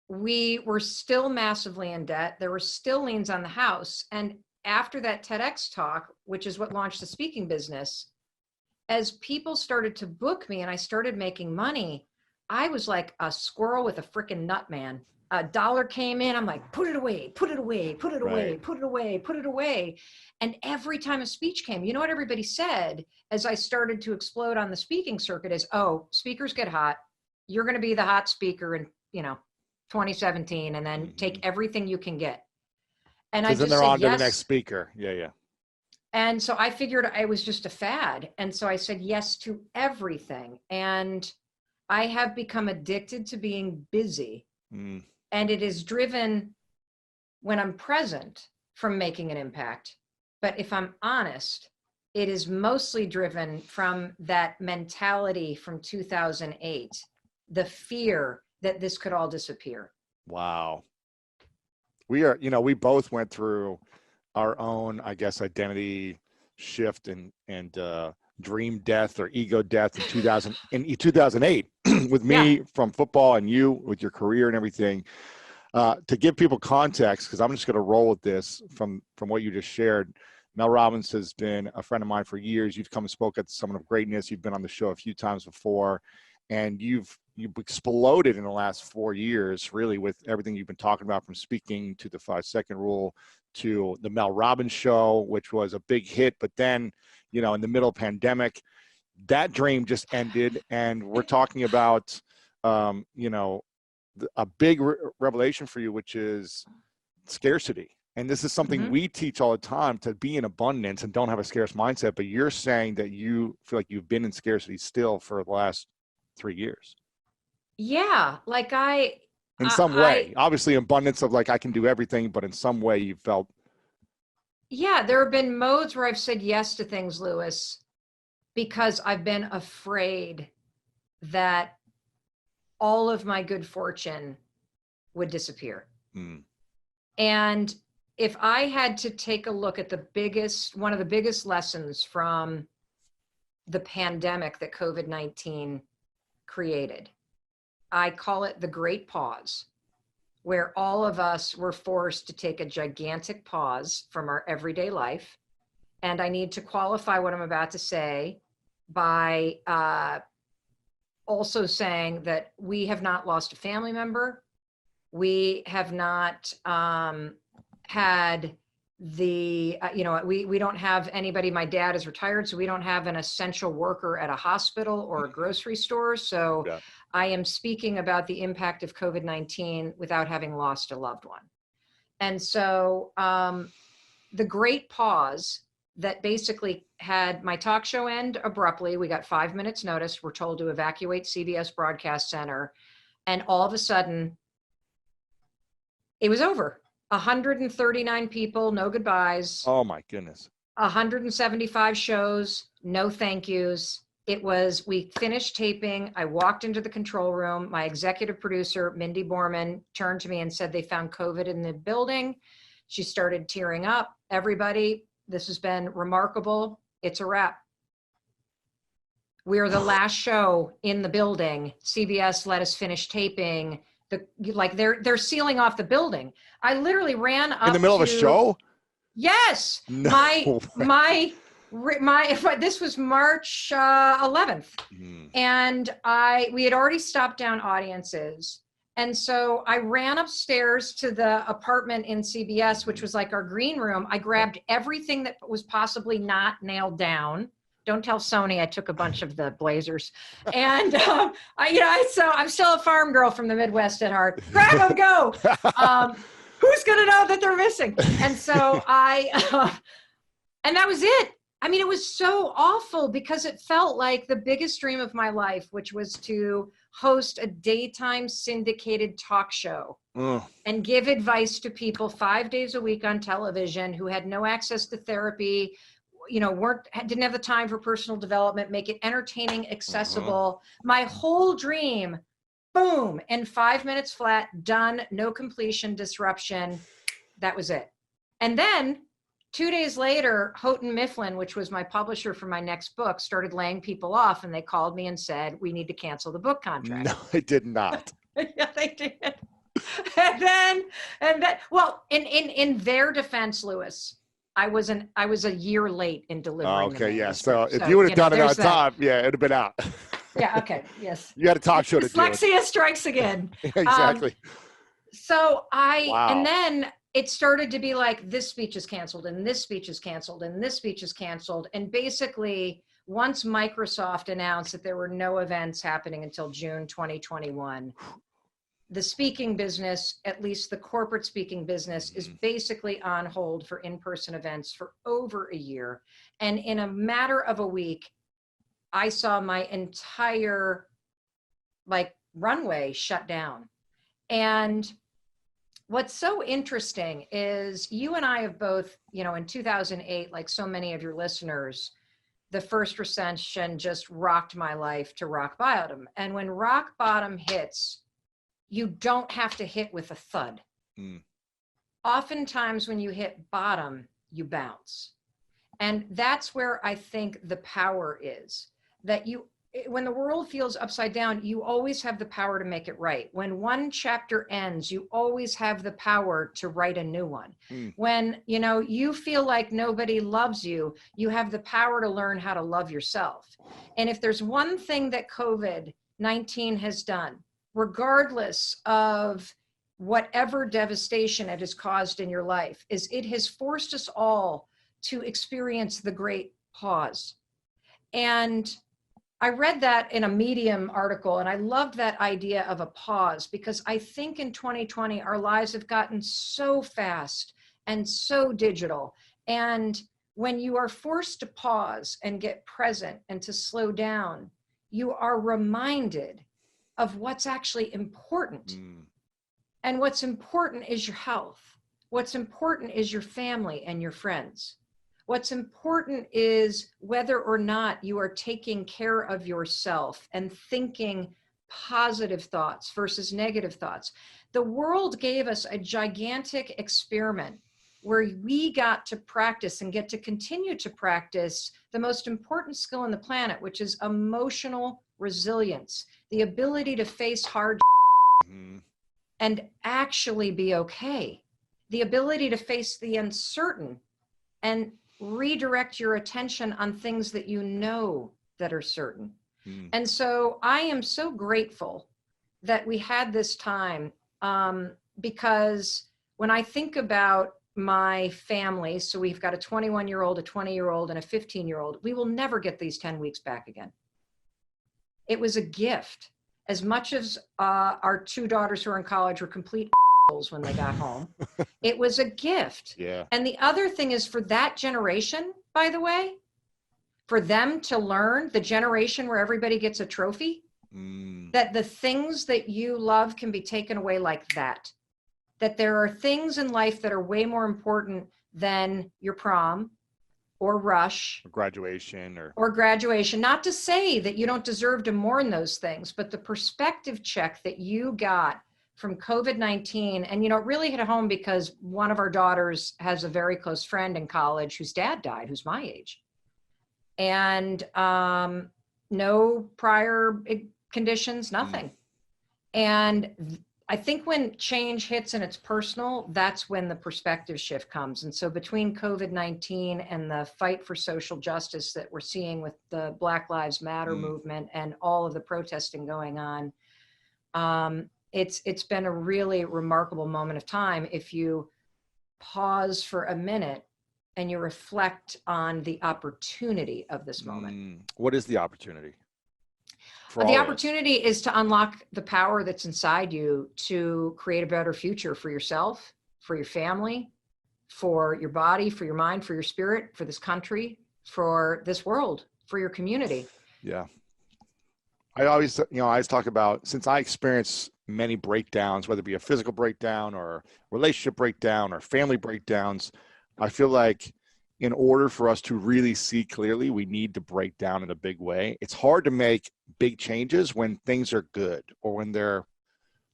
we were still massively in debt. There were still liens on the house. And after that TEDx talk, which is what launched the speaking business, as people started to book me and I started making money, I was like a squirrel with a freaking nut, man. A dollar came in, I'm like, put it away, put it away, put it away, Right. put it away, put it away. And every time a speech came, you know what everybody said as I started to explode on the speaking circuit is, oh, speakers get hot. You're going to be the hot speaker in, 2017, and then take everything you can get. And I Because then just they're said on to the yes. next speaker. Yeah, yeah. And so I figured it was just a fad. And so I said yes to everything. And I have become addicted to being busy. And it is driven, when I'm present, from making an impact. But if I'm honest, it is mostly driven from that mentality from 2008, the fear that this could all disappear. Wow. We both went through our own, I guess, identity shift and dream death or ego death in 2008 with me from football and you with your career and everything. To give people context, because I'm just going to roll with this from what you just shared. Mel Robbins has been a friend of mine for years. You've come and spoke at Summit of Greatness. You've been on the show a few times before, and you've exploded in the last 4 years, really, with everything you've been talking about, from speaking to the 5-second rule to the Mel Robbins show, which was a big hit. But then, in the middle of pandemic, that dream just ended, and we're talking about, a big revelation for you, which is scarcity. And this is something we teach all the time, to be in abundance and don't have a scarce mindset. But you're saying that you feel like you've been in scarcity still for the last 3 years. Yeah, like in some way, obviously abundance of like, I can do everything, but in some way you felt. Yeah, there have been modes where I've said yes to things, Lewis, because I've been afraid that all of my good fortune would disappear. And if I had to take a look at one of the biggest lessons from the pandemic that COVID-19 created, I call it the Great Pause, where all of us were forced to take a gigantic pause from our everyday life. And I need to qualify what I'm about to say by also saying that we have not lost a family member. We have not had we don't have anybody. My dad is retired, so we don't have an essential worker at a hospital or a grocery store. So I am speaking about the impact of COVID-19 without having lost a loved one. And so the Great Pause that basically had my talk show end abruptly. We got 5 minutes notice. We're told to evacuate CBS Broadcast Center. And all of a sudden, it was over. 139 people, no goodbyes. Oh my goodness. 175 shows, no thank yous. we finished taping. I walked into the control room. My executive producer, Mindy Borman, turned to me and said they found COVID in the building. She started tearing up. Everybody, this has been remarkable. It's a wrap. We are the last show in the building. CBS let us finish taping. They're sealing off the building. I literally ran up in the middle of a show. Yes, No. this was March 11th, and we had already stopped down audiences, and so I ran upstairs to the apartment in CBS, which was like our green room. I grabbed everything that was possibly not nailed down. Don't tell Sony I took a bunch of the blazers, and I'm still a farm girl from the Midwest at heart. Grab them, go. Who's going to know that they're missing? And so and that was it. I mean, it was so awful because it felt like the biggest dream of my life, which was to host a daytime syndicated talk show and give advice to people 5 days a week on television who had no access to therapy, didn't have the time for personal development, make it entertaining, accessible. My whole dream, boom, in 5 minutes flat, done, no completion, disruption. That was it. And then 2 days later, Houghton Mifflin, which was my publisher for my next book, started laying people off, and they called me and said, we need to cancel the book contract. No, I did not. Yeah, they did. Well, in their defense, Lewis, I was a year late in delivering. Okay, yeah. So if you would have done it on there's time, yeah, it'd have been out. Yeah. Okay. Yes. You had a talk show to do. Dyslexia strikes again. Exactly. And then it started to be like, this speech is canceled, and this speech is canceled, and this speech is canceled. And basically, once Microsoft announced that there were no events happening until June 2021, the speaking business, at least the corporate speaking business, is basically on hold for in-person events for over a year. And in a matter of a week, I saw my entire runway shut down. And what's so interesting is you and I have both, in 2008, like so many of your listeners, the first recession just rocked my life to rock bottom. And when rock bottom hits, you don't have to hit with a thud. Oftentimes when you hit bottom, you bounce. And that's where I think the power is, that when the world feels upside down, you always have the power to make it right. When one chapter ends, you always have the power to write a new one. When, you feel like nobody loves you, you have the power to learn how to love yourself. And if there's one thing that COVID-19 has done, regardless of whatever devastation it has caused in your life, is it has forced us all to experience the great pause. And I read that in a Medium article, and I loved that idea of a pause, because I think in 2020, our lives have gotten so fast and so digital. And when you are forced to pause and get present and to slow down, you are reminded of what's actually important. And what's important is your health. What's important is your family and your friends. What's important is whether or not you are taking care of yourself and thinking positive thoughts versus negative thoughts. The world gave us a gigantic experiment where we got to practice and get to continue to practice the most important skill on the planet, which is emotional resilience, the ability to face hard and actually be okay, the ability to face the uncertain and redirect your attention on things that you know that are certain. And so I am so grateful that we had this time, because when I think about my family, so we've got a 21-year-old, a 20-year-old, and a 15-year-old, we will never get these 10 weeks back again. It was a gift. As much as our two daughters who are in college were complete when they got home, it was a gift. Yeah. And the other thing is, for that generation, by the way, for them to learn, the generation where everybody gets a trophy, that the things that you love can be taken away like that. That there are things in life that are way more important than your prom or rush graduation or graduation. Not to say that you don't deserve to mourn those things, but the perspective check that you got from COVID-19, and, you know, it really hit home because one of our daughters has a very close friend in college whose dad died, who's my age. And no prior conditions, nothing. And I think when change hits and it's personal, that's when the perspective shift comes. And so between COVID-19 and the fight for social justice that we're seeing with the Black Lives Matter movement and all of the protesting going on, it's been a really remarkable moment of time if you pause for a minute and you reflect on the opportunity of this moment. What is the opportunity? The opportunity is to unlock the power that's inside you to create a better future for yourself, for your family, for your body, for your mind, for your spirit, for this country, for this world, for your community. Yeah. I always talk about, since I experience many breakdowns, whether it be a physical breakdown or relationship breakdown or family breakdowns, I feel like in order for us to really see clearly, we need to break down in a big way. It's hard to make big changes when things are good or when they're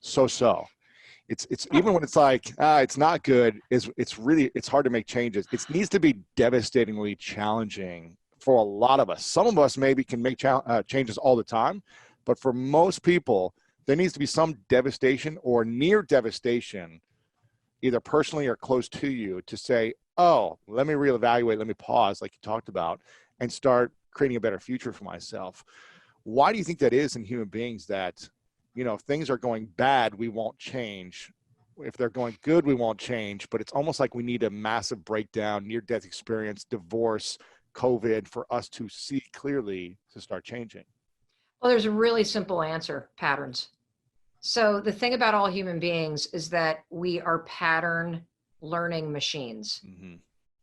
so-so. It's even when it's like, it's not good, it's hard to make changes. It needs to be devastatingly challenging for a lot of us. Some of us maybe can make changes all the time, but for most people, there needs to be some devastation or near devastation, either personally or close to you, to say, oh, let me reevaluate, let me pause, like you talked about, and start creating a better future for myself. Why do you think that is in human beings, that, you know, if things are going bad, we won't change? If they're going good, we won't change, but it's almost like we need a massive breakdown, near-death experience, divorce, COVID, for us to see clearly to start changing? Well, there's a really simple answer: patterns. So the thing about all human beings is that we are pattern learning machines.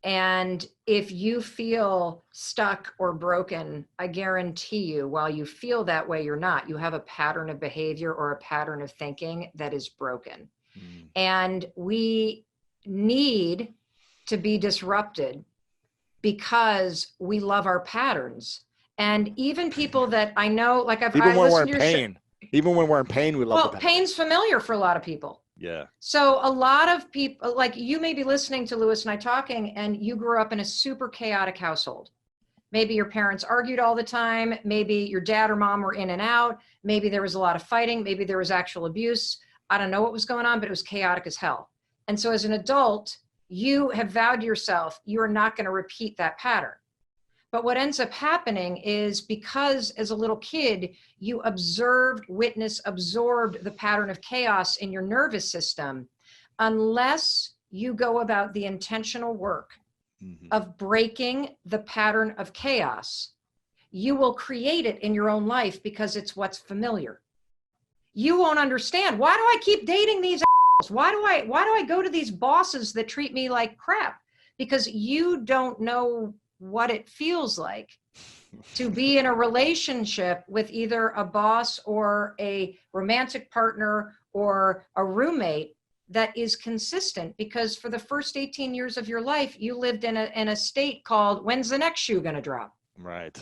And if you feel stuck or broken, I guarantee you, while you feel that way, you're not. You have a pattern of behavior or a pattern of thinking that is broken. And we need to be disrupted because we love our patterns. And even people that I know, like even when we're in pain. Even when we're in pain, we love the pain. Pain's familiar for a lot of people. Yeah. So a lot of people, like you may be listening to Lewis and I talking, and you grew up in a super chaotic household. Maybe your parents argued all the time. Maybe your dad or mom were in and out. Maybe there was a lot of fighting. Maybe there was actual abuse. I don't know what was going on, but it was chaotic as hell. And so as an adult, you have vowed to yourself, you are not going to repeat that pattern. But what ends up happening is, because as a little kid, you observed, witnessed, absorbed the pattern of chaos in your nervous system, unless you go about the intentional work of breaking the pattern of chaos, you will create it in your own life because it's what's familiar. You won't understand. Why do I keep dating these assholes? Why do I go to these bosses that treat me like crap? Because you don't know what it feels like to be in a relationship with either a boss or a romantic partner or a roommate that is consistent. Because for the first 18 years of your life, you lived in a state called, when's the next shoe going to drop? Right.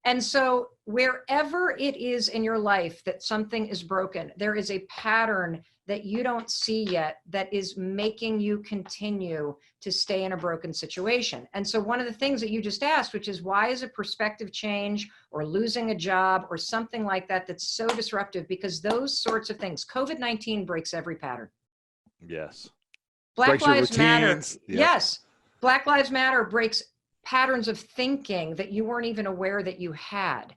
And so wherever it is in your life that something is broken, there is a pattern that you don't see yet that is making you continue to stay in a broken situation. And so one of the things that you just asked, which is, why is a perspective change or losing a job or something like that that's so disruptive? Because those sorts of things, COVID-19 breaks every pattern. Yes. Black Lives Matter. Yep. Yes. Black Lives Matter breaks patterns of thinking that you weren't even aware that you had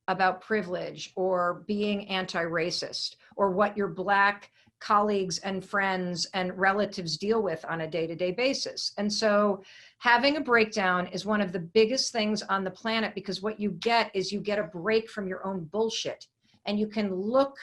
about privilege or being anti-racist, or what your Black colleagues and friends and relatives deal with on a day-to-day basis. And so having a breakdown is one of the biggest things on the planet, because what you get is you get a break from your own bullshit, and you can look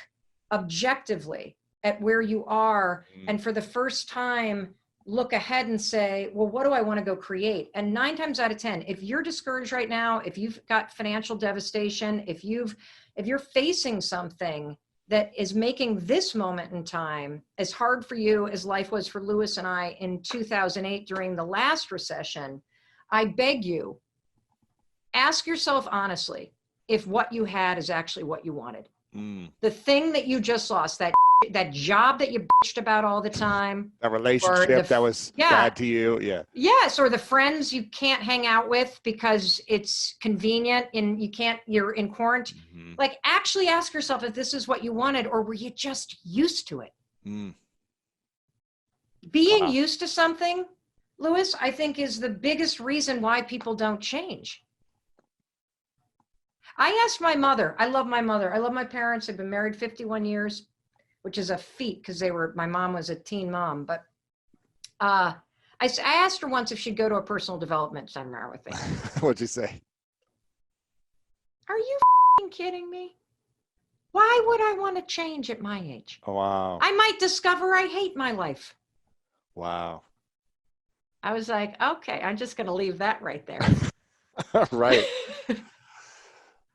objectively at where you are, and for the first time look ahead and say, well, what do I want to go create? And 9 times out of 10, if you're discouraged right now, if you've got financial devastation, if you're facing something that is making this moment in time as hard for you as life was for Lewis and I in 2008 during the last recession, I beg you, ask yourself honestly if what you had is actually what you wanted. The thing that you just lost, that job that you bitched about all the time, That relationship that was bad to you. Yeah. Yes, or the friends you can't hang out with because it's convenient and you're in quarantine. Like, actually ask yourself if this is what you wanted, or were you just used to it? Being used to something, Lewis, I think is the biggest reason why people don't change. I asked my mother, I love my mother. I love my parents. They've been married 51 years, which is a feat because my mom was a teen mom. But I asked her once if she'd go to a personal development seminar with me. What'd you say? Are you kidding me? Why would I want to change at my age? Oh, wow. I might discover I hate my life. Wow. I was like, okay, I'm just going to leave that right there. Right.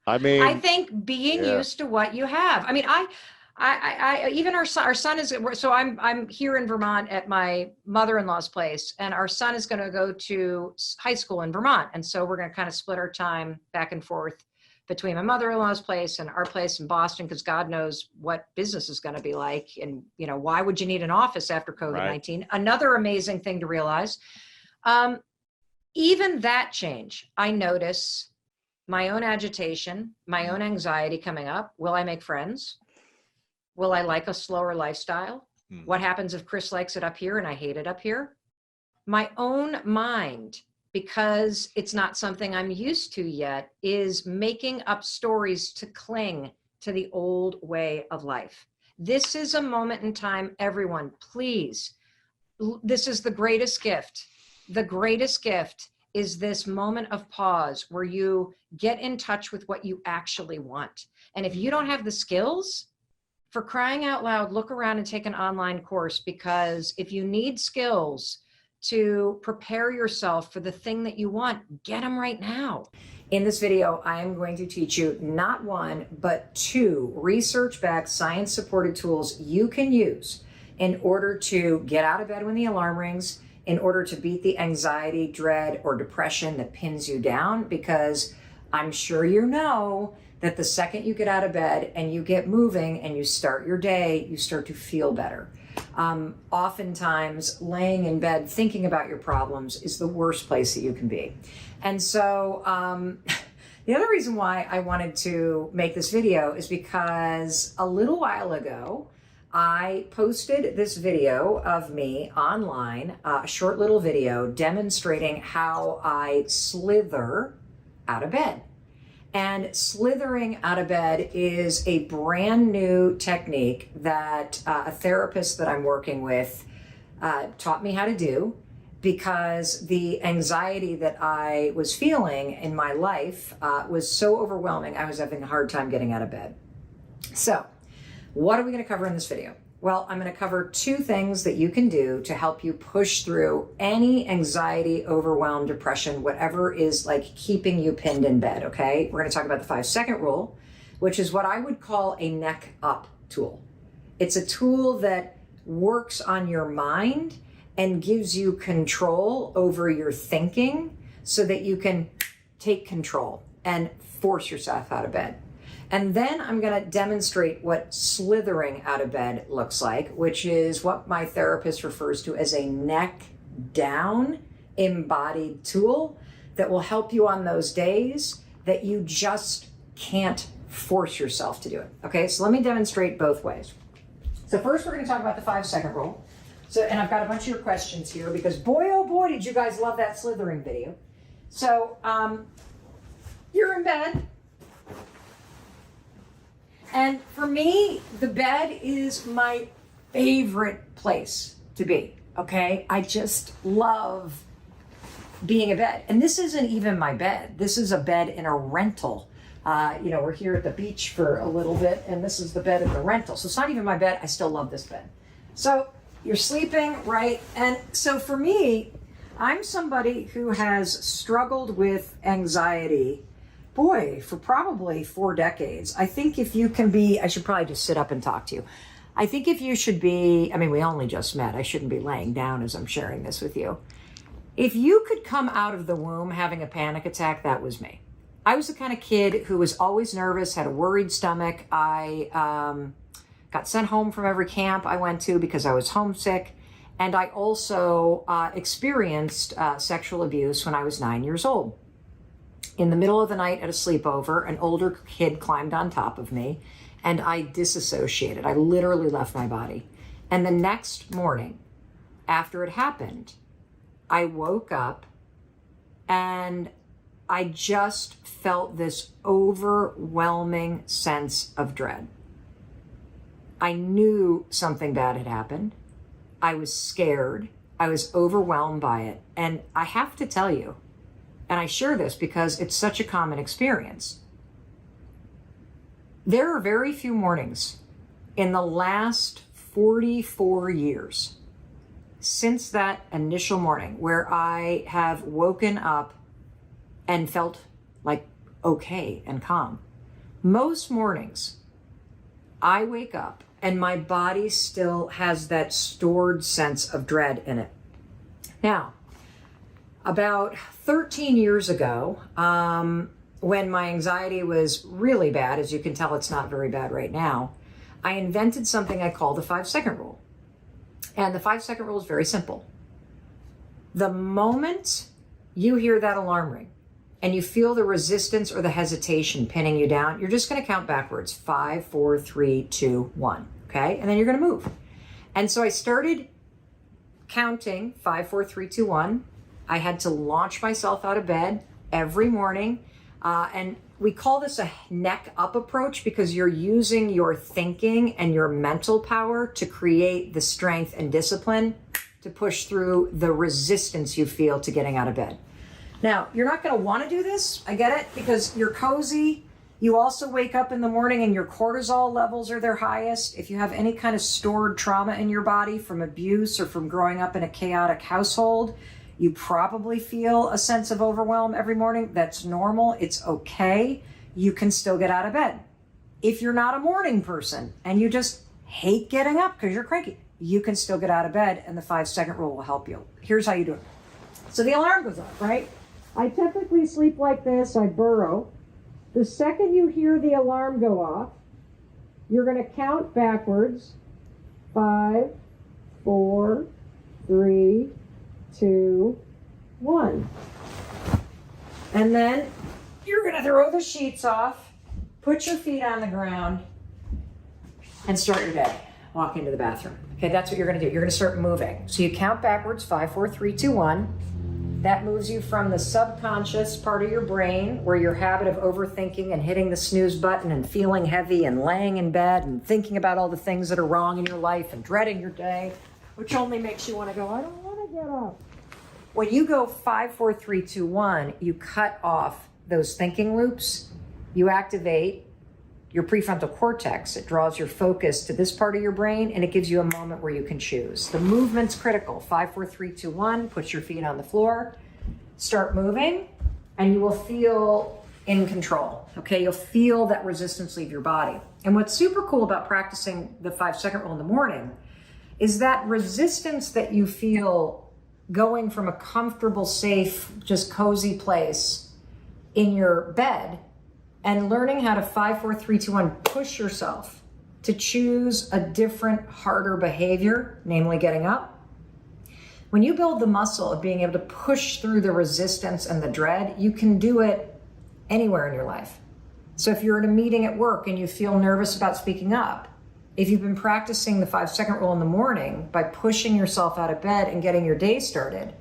I mean, I think being used to what you have. I mean, I even our son is, so I'm here in Vermont at my mother-in-law's place, and our son is going to go to high school in Vermont. And so we're going to kind of split our time back and forth between my mother-in-law's place and our place in Boston, because God knows what business is going to be like. And, you know, why would you need an office after COVID-19? Right. Another amazing thing to realize, even that change, I notice my own agitation, my own anxiety coming up. Will I make friends? Will I like a slower lifestyle? What happens if Chris likes it up here and I hate it up here? My own mind, because it's not something I'm used to yet, is making up stories to cling to the old way of life. This is a moment in time, everyone, please. This is the greatest gift. The greatest gift is this moment of pause where you get in touch with what you actually want. And if you don't have the skills, for crying out loud, look around and take an online course, because if you need skills to prepare yourself for the thing that you want, get them right now. In this video, I am going to teach you not one, but 2 research-backed, science-supported tools you can use in order to get out of bed when the alarm rings, in order to beat the anxiety, dread, or depression that pins you down. Because I'm sure you know that the second you get out of bed and you get moving and you start your day, you start to feel better. Oftentimes, laying in bed thinking about your problems is the worst place that you can be. And so the other reason why I wanted to make this video is because a little while ago, I posted this video of me online, a short little video demonstrating how I slither out of bed. And slithering out of bed is a brand new technique that a therapist that I'm working with taught me how to do, because the anxiety that I was feeling in my life was so overwhelming. I was having a hard time getting out of bed. So, what are we going to cover in this video? Well, I'm going to cover 2 things that you can do to help you push through any anxiety, overwhelm, depression, whatever is like keeping you pinned in bed, okay? We're going to talk about the 5-second rule, which is what I would call a neck up tool. It's a tool that works on your mind and gives you control over your thinking so that you can take control and force yourself out of bed. And then I'm going to demonstrate what slithering out of bed looks like, which is what my therapist refers to as a neck down embodied tool that will help you on those days that you just can't force yourself to do it. Okay, so let me demonstrate both ways. So first we're going to talk about the 5-second rule. So, and I've got a bunch of your questions here because boy, oh boy, did you guys love that slithering video. So you're in bed. And for me, the bed is my favorite place to be, okay? I just love being in bed. And this isn't even my bed. This is a bed in a rental. We're here at the beach for a little bit, and this is the bed in the rental. So it's not even my bed. I still love this bed. So you're sleeping, right? And so for me, I'm somebody who has struggled with anxiety, boy, for probably 4 decades. I think if you can be, I should probably just sit up and talk to you. I think if you should be, I mean, we only just met. I shouldn't be laying down as I'm sharing this with you. If you could come out of the womb having a panic attack, that was me. I was the kind of kid who was always nervous, had a worried stomach. I got sent home from every camp I went to because I was homesick. And I also experienced sexual abuse when I was 9 years old. In the middle of the night at a sleepover, an older kid climbed on top of me and I disassociated. I literally left my body. And the next morning, after it happened, I woke up and I just felt this overwhelming sense of dread. I knew something bad had happened. I was scared. I was overwhelmed by it. And I have to tell you, and I share this because it's such a common experience, there are very few mornings in the last 44 years since that initial morning where I have woken up and felt like okay and calm. Most mornings, I wake up and my body still has that stored sense of dread in it. Now, about 13 years ago, when my anxiety was really bad, as you can tell, it's not very bad right now, I invented something I call the 5-second rule. And the 5-second rule is very simple. The moment you hear that alarm ring and you feel the resistance or the hesitation pinning you down, you're just going to count backwards. 5, 4, 3, 2, 1. Okay? And then you're going to move. And so I started counting 5, 4, 3, 2, 1. I had to launch myself out of bed every morning. And we call this a neck up approach because you're using your thinking and your mental power to create the strength and discipline to push through the resistance you feel to getting out of bed. Now, you're not going to want to do this. I get it, because you're cozy. You also wake up in the morning and your cortisol levels are their highest. If you have any kind of stored trauma in your body from abuse or from growing up in a chaotic household, you probably feel a sense of overwhelm every morning. That's normal. It's okay. You can still get out of bed. If you're not a morning person and you just hate getting up because you're cranky, you can still get out of bed, and the 5-second rule will help you. Here's how you do it. So the alarm goes off, right? I typically sleep like this. I burrow. The second you hear the alarm go off, you're going to count backwards. 5, 4, 3, 2, 1. And then you're going to throw the sheets off, put your feet on the ground, and start your day. Walk into the bathroom. Okay, that's what you're going to do. You're going to start moving. So you count backwards, 5, 4, 3, 2, 1. That moves you from the subconscious part of your brain, where your habit of overthinking and hitting the snooze button and feeling heavy and laying in bed and thinking about all the things that are wrong in your life and dreading your day, which only makes you want to go, I don't want to get up. When you go 5, 4, 3, 2, 1, you cut off those thinking loops. You activate your prefrontal cortex. It draws your focus to this part of your brain, and it gives you a moment where you can choose. The movement's critical. 5, 4, 3, 2, 1. Put your feet on the floor. Start moving, and you will feel in control. Okay, you'll feel that resistance leave your body. And what's super cool about practicing the 5-second rule in the morning is that resistance that you feel going from a comfortable, safe, just cozy place in your bed and learning how to 5, 4, 3, 2, 1 push yourself to choose a different, harder behavior, namely getting up. When you build the muscle of being able to push through the resistance and the dread, you can do it anywhere in your life. So if you're at a meeting at work and you feel nervous about speaking up, if you've been practicing the 5-second rule in the morning by pushing yourself out of bed and getting your day started,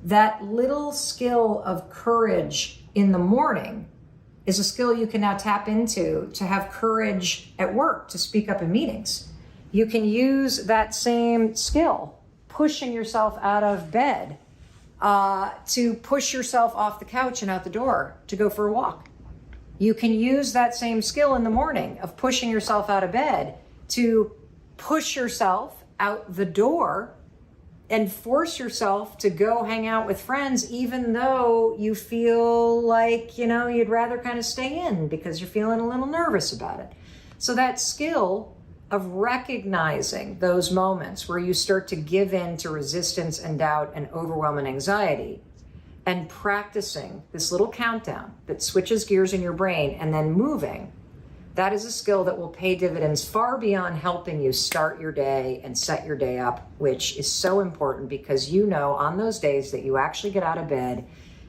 that little skill of courage in the morning is a skill you can now tap into to have courage at work, to speak up in meetings. You can use that same skill, pushing yourself out of bed, to push yourself off the couch and out the door to go for a walk. You can use that same skill in the morning of pushing yourself out of bed to push yourself out the door and force yourself to go hang out with friends, even though you feel like, you'd rather kind of stay in because you're feeling a little nervous about it. So that skill of recognizing those moments where you start to give in to resistance and doubt and overwhelm and anxiety, and practicing this little countdown that switches gears in your brain and then moving, that is a skill that will pay dividends far beyond helping you start your day and set your day up, which is so important because you know on those days that you actually get out of bed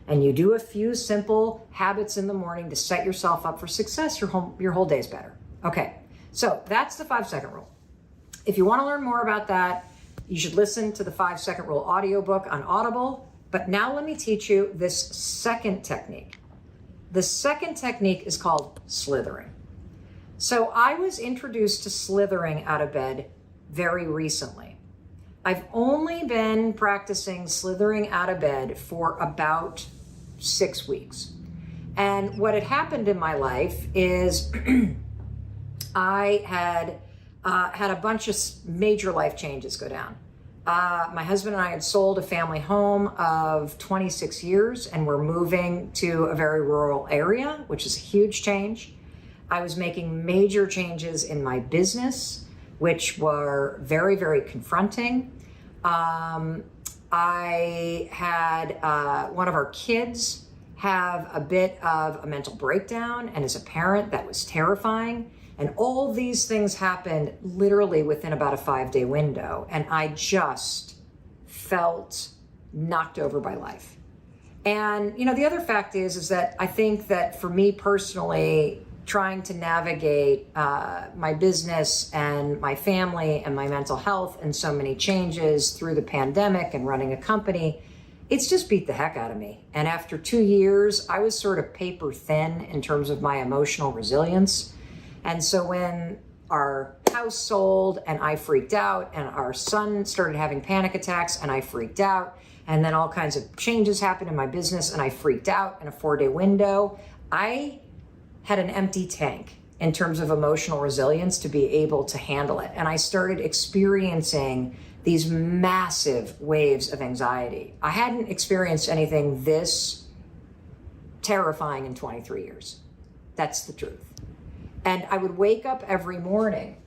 and you do a few simple habits in the morning to set yourself up for success, your whole day's better. Okay, so that's the 5-second rule. If you want to learn more about that, you should listen to the 5-second rule audiobook on Audible. But now let me teach you this second technique. The second technique is called slithering. So I was introduced to slithering out of bed very recently. I've only been practicing slithering out of bed for about 6 weeks. And what had happened in my life is I had had a bunch of major life changes go down. My husband and I had sold a family home of 26 years and we're moving to a very rural area, which is a huge change. I was making major changes in my business, which were very, very confronting. I had one of our kids have a bit of a mental breakdown, and as a parent, that was terrifying. And all these things happened literally within about a 5-day window. And I just felt knocked over by life. And, you know, the other fact is that I think that for me personally, trying to navigate my business and my family and my mental health and so many changes through the pandemic and running a company, it's just beat the heck out of me. And after 2 years, I was sort of paper thin in terms of my emotional resilience. And so when our house sold and I freaked out and our son started having panic attacks and I freaked out, and then all kinds of changes happened in my business and I freaked out in a 4-day window, I had an empty tank in terms of emotional resilience to be able to handle it. And I started experiencing these massive waves of anxiety. I hadn't experienced anything this terrifying in 23 years. That's the truth. And I would wake up every morning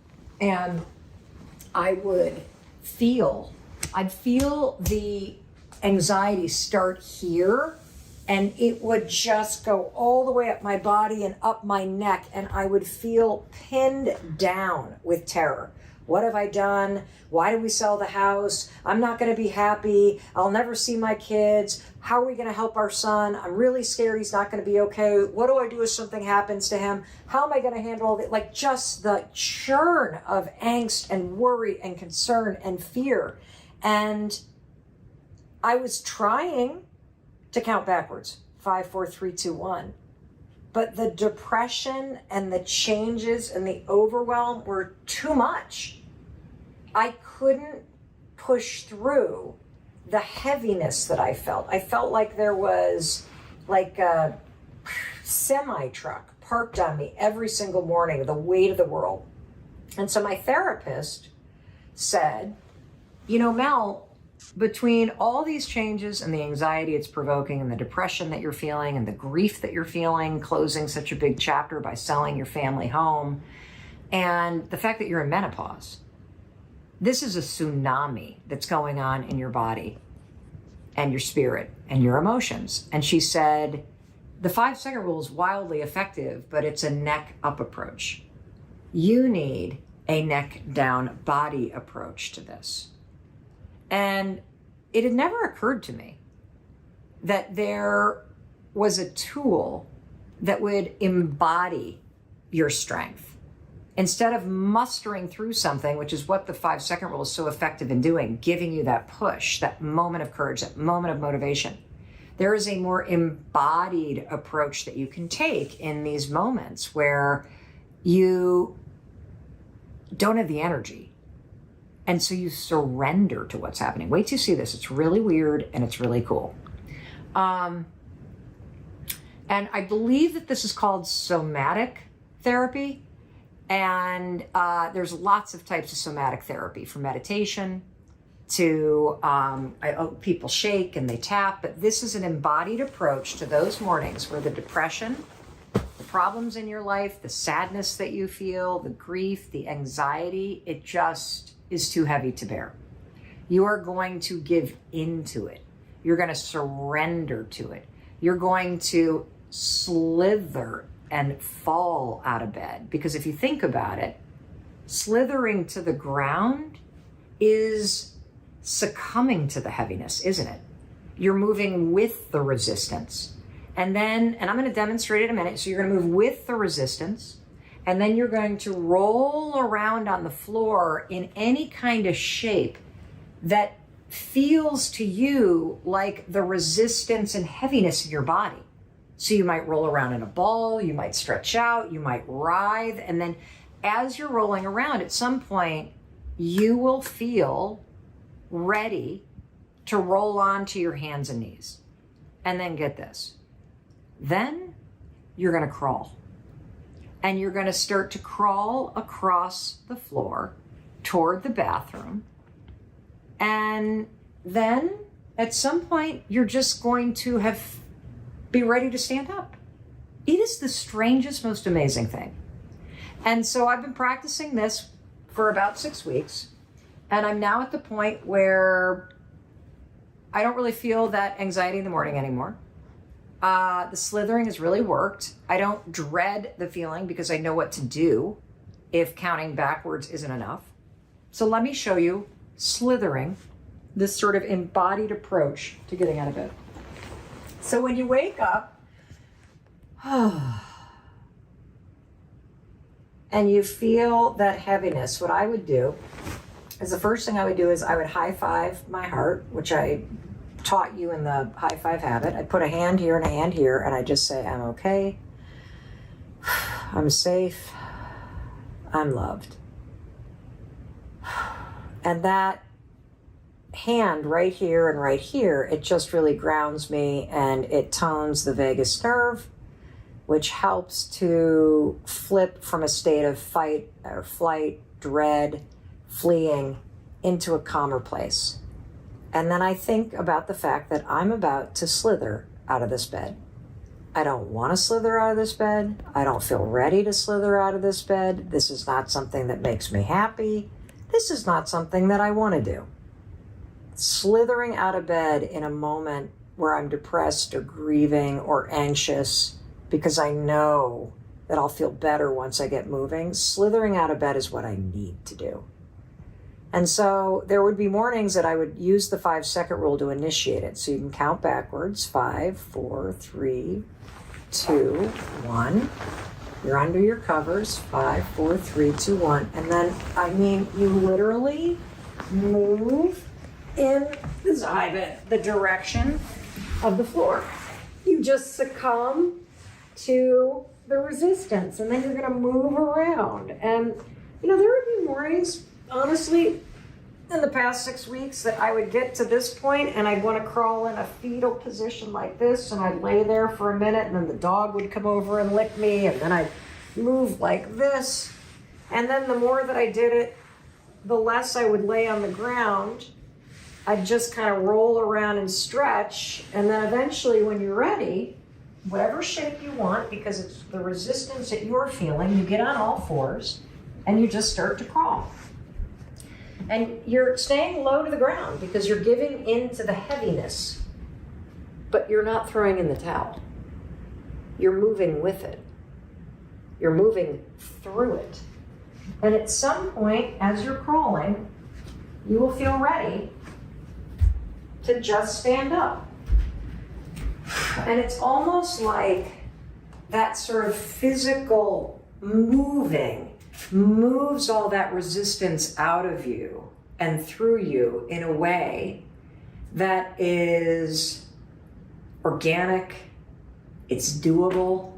and I'd feel the anxiety start here, and it would just go all the way up my body and up my neck, and I would feel pinned down with terror. What have I done? Why did we sell the house? I'm not going to be happy. I'll never see my kids. How are we going to help our son? I'm really scared he's not going to be okay. What do I do if something happens to him? How am I going to handle it? Like just the churn of angst and worry and concern and fear. And I was trying to count backwards. 5, 4, 3, 2, 1. But the depression and the changes and the overwhelm were too much. I couldn't push through the heaviness that I felt. I felt like there was like a semi-truck parked on me every single morning, the weight of the world. And so my therapist said, you know, Mel, between all these changes and the anxiety it's provoking and the depression that you're feeling and the grief that you're feeling, closing such a big chapter by selling your family home, and the fact that you're in menopause, this is a tsunami that's going on in your body and your spirit and your emotions. And she said, the 5-second rule is wildly effective, but it's a neck up approach. You need a neck down body approach to this. And it had never occurred to me that there was a tool that would embody your strength. Instead of mustering through something, which is what the 5-second rule is so effective in doing, giving you that push, that moment of courage, that moment of motivation, there is a more embodied approach that you can take in these moments where you don't have the energy. And so you surrender to what's happening. Wait till you see this. It's really weird and it's really cool. And I believe that this is called somatic therapy. And there's lots of types of somatic therapy, from meditation to people shake and they tap. But this is an embodied approach to those mornings where the depression, the problems in your life, the sadness that you feel, the grief, the anxiety, it just is too heavy to bear. You are going to give into it. You're going to surrender to it. You're going to slither and fall out of bed. Because if you think about it, slithering to the ground is succumbing to the heaviness, isn't it? You're moving with the resistance. And then, and I'm going to demonstrate it in a minute. So you're going to move with the resistance, and then you're going to roll around on the floor in any kind of shape that feels to you like the resistance and heaviness of your body. So you might roll around in a ball, you might stretch out, you might writhe, and then as you're rolling around, at some point, you will feel ready to roll onto your hands and knees. And then get this. Then you're going to crawl. And you're going to start to crawl across the floor toward the bathroom. And then at some point, you're just going to be ready to stand up. It is the strangest, most amazing thing. And so I've been practicing this for about 6 weeks. And I'm now at the point where I don't really feel that anxiety in the morning anymore. The slithering has really worked. I don't dread the feeling because I know what to do if counting backwards isn't enough. So let me show you slithering, this sort of embodied approach to getting out of bed. So when you wake up, and you feel that heaviness, what I would do is the first thing I would do is I would high five my heart, which I taught you in the high five habit. I put a hand here and a hand here, and I just say, I'm okay, I'm safe, I'm loved. And that hand right here and right here, it just really grounds me, and it tones the vagus nerve, which helps to flip from a state of fight or flight, dread, fleeing, into a calmer place. And then I think about the fact that I'm about to slither out of this bed. I don't want to slither out of this bed. I don't feel ready to slither out of this bed. This is not something that makes me happy. This is not something that I want to do. Slithering out of bed in a moment where I'm depressed or grieving or anxious because I know that I'll feel better once I get moving, slithering out of bed is what I need to do. And so there would be mornings that I would use the 5-second rule to initiate it. So you can count backwards, 5, 4, 3, 2, 1. You're under your covers, 5, 4, 3, 2, 1. And then, you literally move in the direction of the floor. You just succumb to the resistance, and then you're going to move around. And, there would be mornings, honestly, in the past 6 weeks that I would get to this point and I'd want to crawl in a fetal position like this, and I'd lay there for a minute, and then the dog would come over and lick me, and then I'd move like this. And then the more that I did it, the less I would lay on the ground. I'd just kind of roll around and stretch, and then eventually when you're ready, whatever shape you want, because it's the resistance that you're feeling, you get on all fours and you just start to crawl. And you're staying low to the ground because you're giving into the heaviness, but you're not throwing in the towel. You're moving with it. You're moving through it. And at some point, as you're crawling, you will feel ready to just stand up. And it's almost like that sort of physical moving moves all that resistance out of you and through you in a way that is organic, it's doable.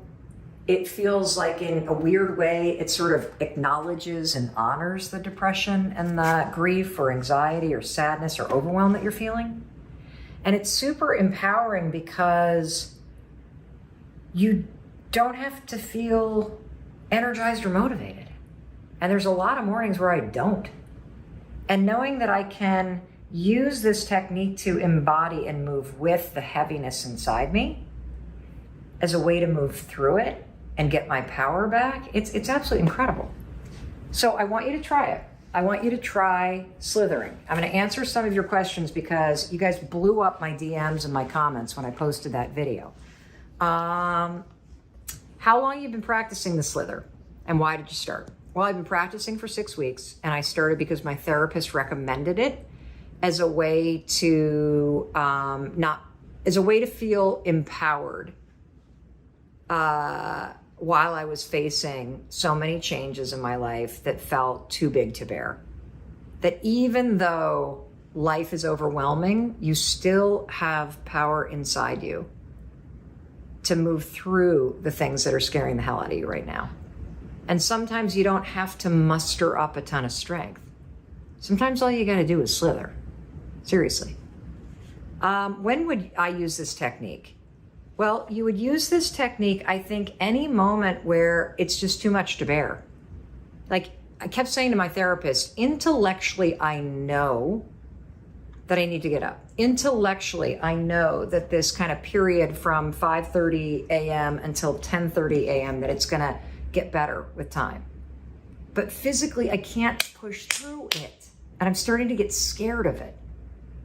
It feels like, in a weird way, it sort of acknowledges and honors the depression and the grief or anxiety or sadness or overwhelm that you're feeling. And it's super empowering because you don't have to feel energized or motivated. And there's a lot of mornings where I don't. And knowing that I can use this technique to embody and move with the heaviness inside me as a way to move through it and get my power back, it's absolutely incredible. So I want you to try it. I want you to try slithering. I'm going to answer some of your questions because you guys blew up my DMs and my comments when I posted that video. How long you've been practicing the slither and why did you start? Well, I've been practicing for 6 weeks and I started because my therapist recommended it as a way to feel empowered while I was facing so many changes in my life that felt too big to bear. That even though life is overwhelming, you still have power inside you to move through the things that are scaring the hell out of you right now. And sometimes you don't have to muster up a ton of strength. Sometimes all you got to do is slither. Seriously. When would I use this technique? Well, you would use this technique, I think, any moment where it's just too much to bear. Like I kept saying to my therapist, intellectually, I know that I need to get up. Intellectually, I know that this kind of period from 5:30 a.m. until 10:30 a.m., that it's going to get better with time. But physically, I can't push through it. And I'm starting to get scared of it.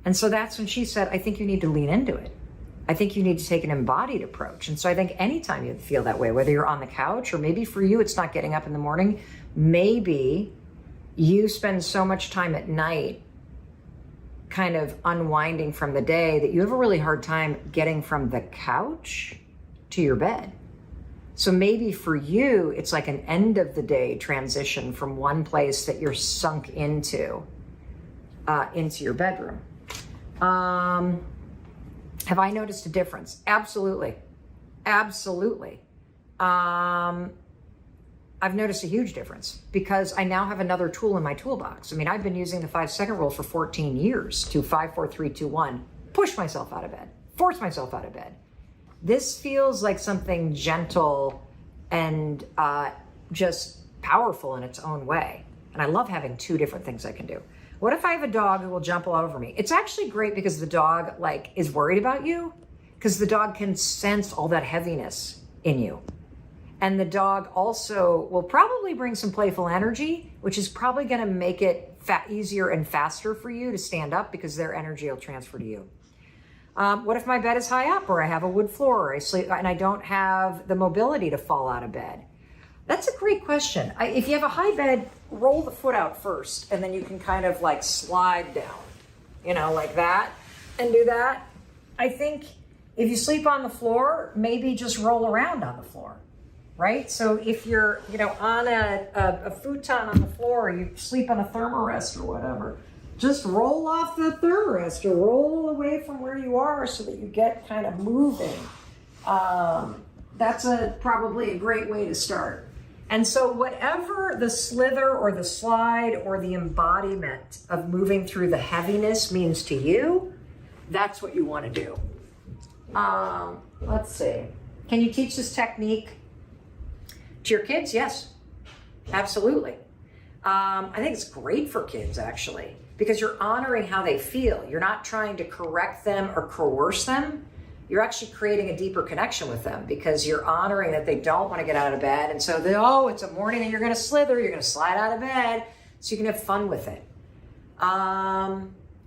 And so that's when she said, I think you need to lean into it. I think you need to take an embodied approach. And so I think anytime you feel that way, whether you're on the couch or maybe for you, it's not getting up in the morning, maybe you spend so much time at night kind of unwinding from the day that you have a really hard time getting from the couch to your bed. So maybe for you, it's like an end of the day transition from one place that you're sunk into your bedroom. Have I noticed a difference? Absolutely. Absolutely. I've noticed a huge difference because I now have another tool in my toolbox. I mean, I've been using the 5-second rule for 14 years to 5, 4, 3, 2, 1, push myself out of bed, force myself out of bed. This feels like something gentle and just powerful in its own way. And I love having 2 different things I can do. What if I have a dog who will jump all over me? It's actually great because the dog is worried about you because the dog can sense all that heaviness in you. And the dog also will probably bring some playful energy, which is probably going to make it easier and faster for you to stand up because their energy will transfer to you. What if my bed is high up or I have a wood floor or I sleep and I don't have the mobility to fall out of bed? That's a great question. If you have a high bed, roll the foot out first and then you can kind of slide down, like that and do that. I think if you sleep on the floor, maybe just roll around on the floor, right? So if you're, on a futon on the floor, or you sleep on a thermarest or whatever, just roll off the thermarest or roll away from where you are so that you get kind of moving. That's probably a great way to start. And so whatever the slither or the slide or the embodiment of moving through the heaviness means to you, that's what you want to do. Let's see. Can you teach this technique to your kids? Yes, absolutely. I think it's great for kids, actually, because you're honoring how they feel. You're not trying to correct them or coerce them. You're actually creating a deeper connection with them because you're honoring that they don't want to get out of bed. And so it's a morning and you're going to slither, you're going to slide out of bed so you can have fun with it.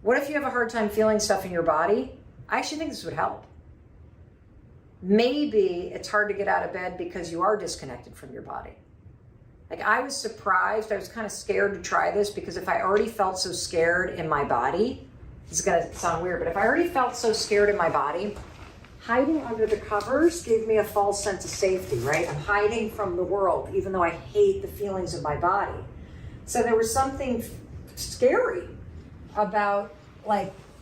What if you have a hard time feeling stuff in your body? I actually think this would help. Maybe it's hard to get out of bed because you are disconnected from your body. I was surprised, I was kind of scared to try this because if I already felt so scared in my body, this is going to sound weird, but if I already felt so scared in my body, hiding under the covers gave me a false sense of safety, right? I'm hiding from the world, even though I hate the feelings of my body. So there was something scary about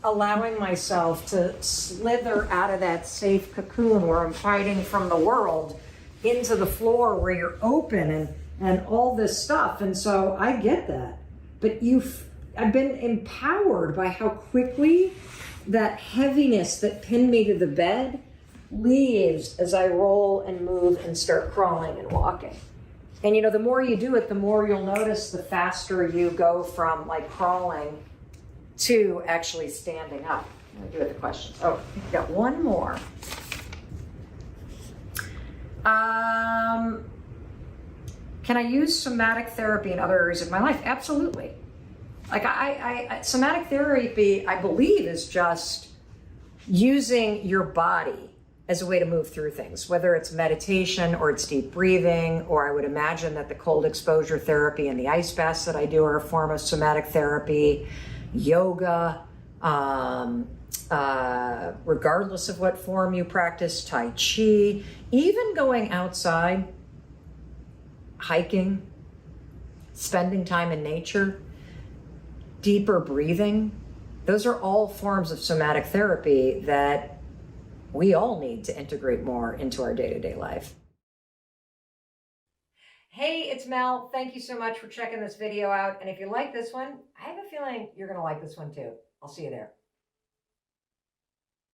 allowing myself to slither out of that safe cocoon where I'm hiding from the world into the floor where you're open and all this stuff. And so I get that. But I've been empowered by how quickly that heaviness that pinned me to the bed leaves as I roll and move and start crawling and walking. And the more you do it, the more you'll notice the faster you go from crawling to actually standing up. I'm gonna do it the questions. Oh, we got one more. Can I use somatic therapy in other areas of my life? Absolutely. Like somatic therapy, I believe, is just using your body as a way to move through things, whether it's meditation or it's deep breathing, or I would imagine that the cold exposure therapy and the ice baths that I do are a form of somatic therapy, yoga, regardless of what form you practice, Tai Chi, even going outside, hiking, spending time in nature, deeper breathing. Those are all forms of somatic therapy that we all need to integrate more into our day-to-day life. Hey, it's Mel. Thank you so much for checking this video out. And if you like this one, I have a feeling you're going to like this one too. I'll see you there.